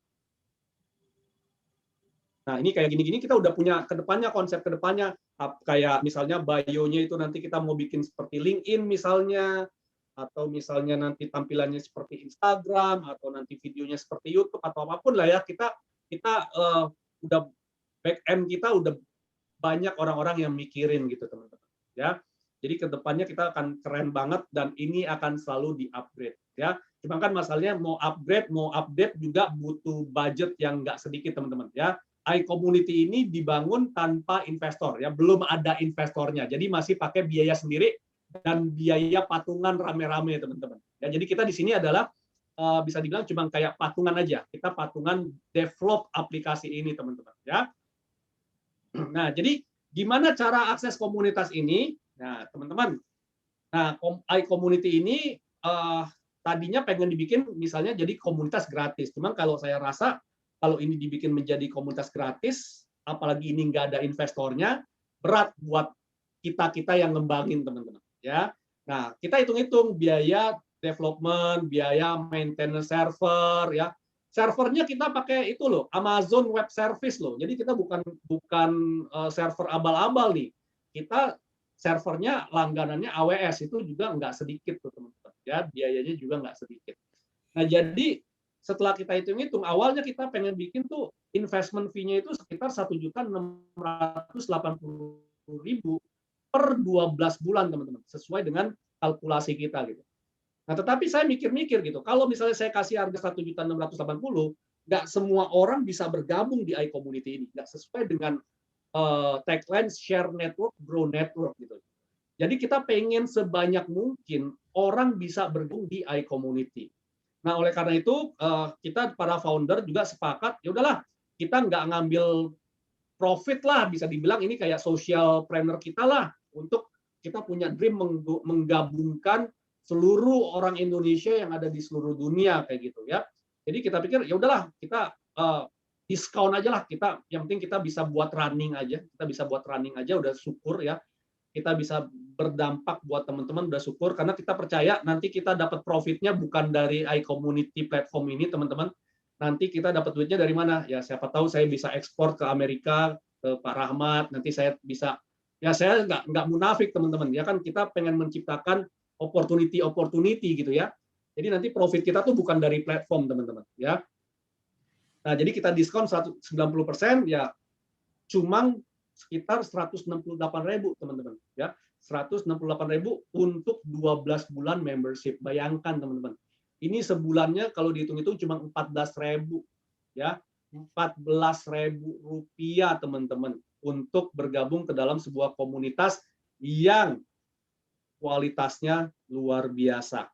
Nah, ini kayak gini-gini kita udah punya kedepannya, konsep kedepannya. Kayak misalnya bio-nya itu nanti kita mau bikin seperti LinkedIn misalnya, atau misalnya nanti tampilannya seperti Instagram, atau nanti videonya seperti YouTube, atau apapun lah ya. Kita udah back end kita udah banyak orang-orang yang mikirin gitu teman-teman. Ya. Jadi kedepannya kita akan keren banget dan ini akan selalu di-upgrade ya. Cuma kan masalahnya mau update juga butuh budget yang nggak sedikit teman-teman ya. iCommunity ini dibangun tanpa investor ya, belum ada investornya. Jadi masih pakai biaya sendiri dan biaya patungan rame-rame teman-teman. Ya, jadi kita di sini adalah bisa dibilang cuma kayak patungan aja. Kita patungan develop aplikasi ini teman-teman ya. Nah, jadi gimana cara akses komunitas ini? Nah, teman-teman, iCommunity ini tadinya pengen dibikin misalnya jadi komunitas gratis. Cuman kalau saya rasa kalau ini dibikin menjadi komunitas gratis, apalagi ini nggak ada investornya, berat buat kita yang ngembangin teman-teman. Ya, nah kita hitung-hitung biaya development, biaya maintenance server, ya. Servernya kita pakai itu loh, Amazon Web Service loh. Jadi kita bukan server abal-abal nih. Kita servernya langganannya AWS itu juga nggak sedikit tuh teman-teman ya, biayanya juga nggak sedikit. Nah jadi setelah kita hitung-hitung awalnya kita pengen bikin tuh investment fee-nya itu sekitar 1.680.000 per 12 bulan teman-teman, sesuai dengan kalkulasi kita gitu. Nah tetapi saya mikir-mikir gitu, kalau misalnya saya kasih harga 1.680.000, nggak semua orang bisa bergabung di iCommunity ini, nggak sesuai dengan tagline share network, grow network gitu. Jadi kita pengen sebanyak mungkin orang bisa bergabung di iCommunity. Nah oleh karena itu kita para founder juga sepakat ya udahlah kita nggak ngambil profit lah, bisa dibilang ini kayak social planner kita lah untuk kita punya dream menggabungkan seluruh orang Indonesia yang ada di seluruh dunia kayak gitu ya. Jadi kita pikir ya udahlah kita diskon aja lah, kita yang penting kita bisa buat running aja, udah syukur ya, kita bisa berdampak buat teman-teman udah syukur, karena kita percaya nanti kita dapat profitnya bukan dari iCommunity platform ini teman-teman, nanti kita dapat duitnya dari mana ya, siapa tahu saya bisa ekspor ke Amerika, ke Pak Rahmat, nanti saya bisa ya, saya nggak munafik teman-teman ya kan, kita pengen menciptakan opportunity gitu ya, jadi nanti profit kita tuh bukan dari platform teman-teman ya. Nah, jadi kita diskon 90% ya, cuma sekitar 168.000 teman-teman ya. 168.000 untuk 12 bulan membership. Bayangkan teman-teman. Ini sebulannya kalau dihitung-hitung cuma 14.000 ya. 14.000 rupiah teman-teman untuk bergabung ke dalam sebuah komunitas yang kualitasnya luar biasa.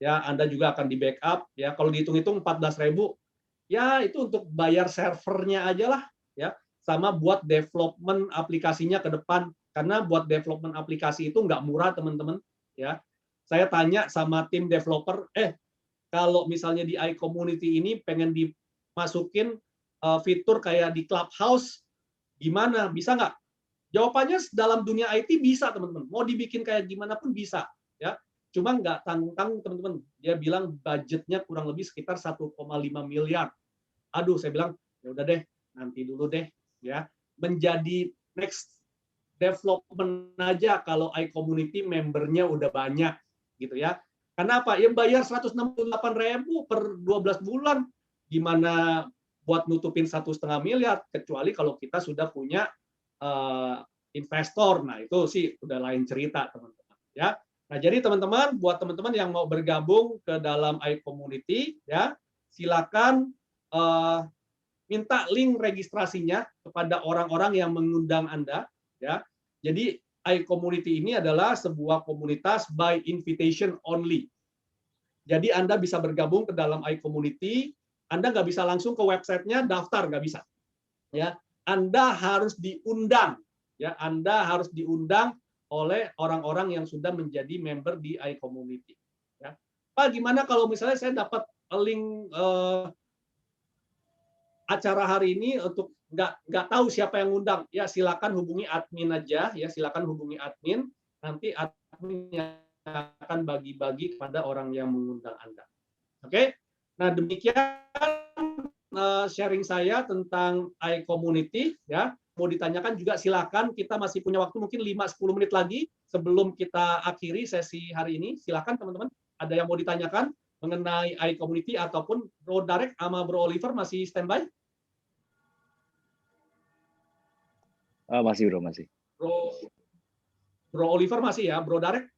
Ya, Anda juga akan di-backup ya. Kalau dihitung-hitung 14.000 ya itu untuk bayar servernya aja lah ya, sama buat development aplikasinya ke depan, karena buat development aplikasi itu nggak murah teman-teman ya. Saya tanya sama tim developer, kalau misalnya di iCommunity ini pengen dimasukin fitur kayak di Clubhouse gimana, bisa nggak? Jawabannya dalam dunia IT bisa teman-teman, mau dibikin kayak gimana pun bisa ya, cuma nggak tanggung-tanggung teman-teman. Dia bilang budgetnya kurang lebih sekitar 1,5 miliar. Aduh, saya bilang ya udah deh, nanti dulu deh ya. Menjadi next development aja kalau iCommunity membernya udah banyak gitu ya. Kenapa? Ya bayar 168.000 per 12 bulan. Gimana buat nutupin 1,5 miliar, kecuali kalau kita sudah punya investor. Nah, itu sih udah lain cerita, teman-teman ya. Nah, jadi teman-teman, buat teman-teman yang mau bergabung ke dalam iCommunity ya, silakan minta link registrasinya kepada orang-orang yang mengundang Anda ya. Jadi iCommunity ini adalah sebuah komunitas by invitation only. Jadi Anda bisa bergabung ke dalam iCommunity. Anda nggak bisa langsung ke websitenya daftar, nggak bisa. Ya, Anda harus diundang. Ya, Anda harus diundang oleh orang-orang yang sudah menjadi member di iCommunity. Ya. Pak, gimana kalau misalnya saya dapat link acara hari ini untuk nggak tahu siapa yang undang? Ya, silakan hubungi admin aja. Ya, silakan hubungi admin. Nanti admin yang akan bagi-bagi kepada orang yang mengundang Anda. Oke? Nah, demikian sharing saya tentang iCommunity. Ya, mau ditanyakan juga silakan. Kita masih punya waktu mungkin 5-10 menit lagi sebelum kita akhiri sesi hari ini. Silakan teman-teman. Ada yang mau ditanyakan mengenai iCommunity ataupun Bro Darek sama Bro Oliver masih standby? Masih bro, masih. Bro Oliver masih ya, Bro Darek?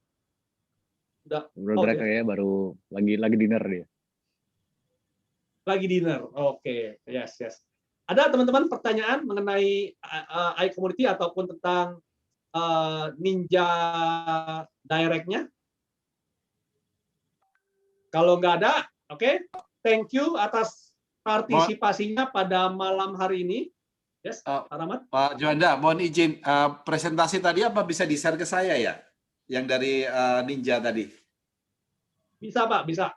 Udah. Bro Darek kayaknya baru lagi dinner dia. Lagi dinner, oke, yes. Ada teman-teman pertanyaan mengenai iCommunity ataupun tentang Ninja Direct-nya? Kalau nggak ada, oke. Thank you atas partisipasinya pada malam hari ini. Yes, Pak Rahmat. Pak Juanda, mohon izin, presentasi tadi apa bisa di-share ke saya ya? Yang dari Ninja tadi? Bisa Pak, bisa.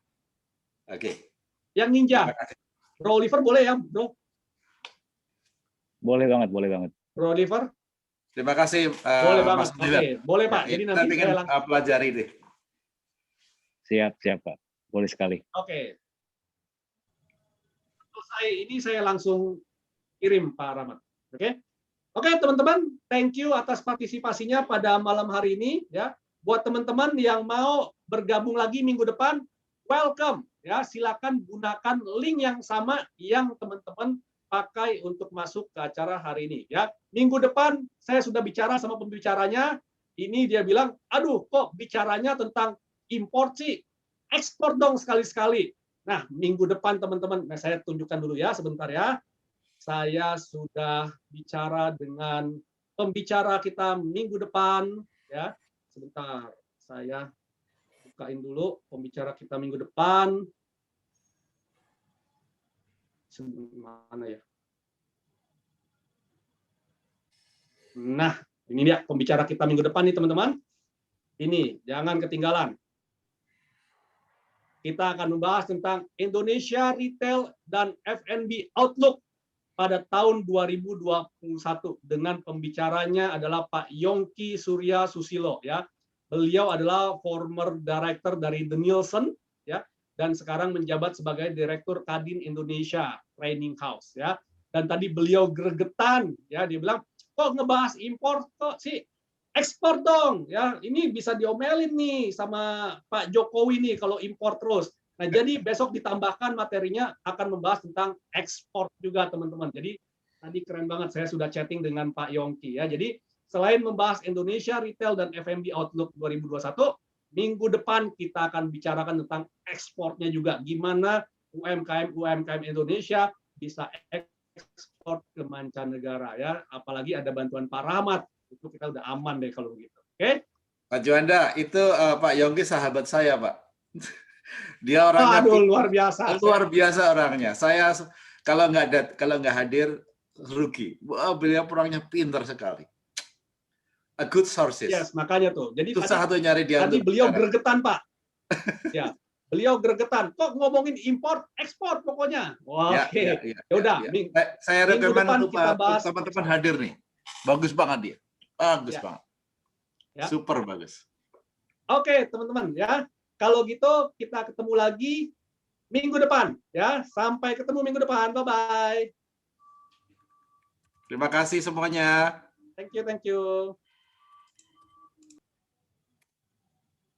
Oke. Yang Ninja. Bro Oliver boleh ya, Bro? Boleh banget. Bro Oliver? Terima kasih, boleh banget. Mas Oliver. Oke, boleh Pak. Ya, jadi kita nanti ingin saya langsung pelajari deh. Siap Pak. Boleh sekali. Oke. Ini saya langsung kirim Pak Rahmat. Oke, teman-teman, thank you atas partisipasinya pada malam hari ini ya. Buat teman-teman yang mau bergabung lagi minggu depan, welcome ya. Silakan gunakan link yang sama yang teman-teman pakai untuk masuk ke acara hari ini ya. Minggu depan saya sudah bicara sama pembicaranya. Ini dia bilang, "Aduh, kok bicaranya tentang import sih? Ekspor dong sekali-sekali." Nah, minggu depan teman-teman, saya tunjukkan dulu ya sebentar ya. Saya sudah bicara dengan pembicara kita minggu depan ya. Sebentar, saya bukain dulu pembicara kita minggu depan. Mana ya? Nah, ini dia pembicara kita minggu depan nih teman-teman. Ini, jangan ketinggalan. Kita akan membahas tentang Indonesia Retail dan F&B Outlook pada tahun 2021 dengan pembicaranya adalah Pak Yongki Surya Susilo ya. Beliau adalah former director dari The Nielsen ya dan sekarang menjabat sebagai direktur Kadin Indonesia Training House ya. Dan tadi beliau gregetan ya, dia bilang, "Kok ngebahas impor kok sih? Ekspor dong ya. Ini bisa diomelin nih sama Pak Jokowi nih kalau impor terus." Nah, jadi besok ditambahkan materinya akan membahas tentang ekspor juga, teman-teman. Jadi tadi keren banget, saya sudah chatting dengan Pak Yongki ya. Jadi selain membahas Indonesia Retail dan F&B Outlook 2021, minggu depan kita akan bicarakan tentang ekspornya juga. Gimana UMKM Indonesia bisa ekspor ke mancanegara ya. Apalagi ada bantuan Pak Rahmat. Itu kita udah aman deh kalau begitu. Oke? Pak Juanda, itu Pak Yongki sahabat saya, Pak. Dia orangnya luar biasa. Luar biasa orangnya. Saya kalau nggak hadir rugi. Wah, beliau orangnya pintar sekali. A good sources. Yes, makanya tuh. Jadi susah tuh nyari dia. Tadi beliau gregetan, Pak. Ya, beliau gregetan. Kok ngomongin impor, ekspor pokoknya. Wah, oke. Ya udah. Saya rekomen untuk teman-teman hadir nih. Bagus banget dia. Bagus banget. Ya. Super bagus. Oke, teman-teman ya. Kalau gitu kita ketemu lagi minggu depan ya. Sampai ketemu minggu depan. Bye-bye. Terima kasih semuanya. Thank you.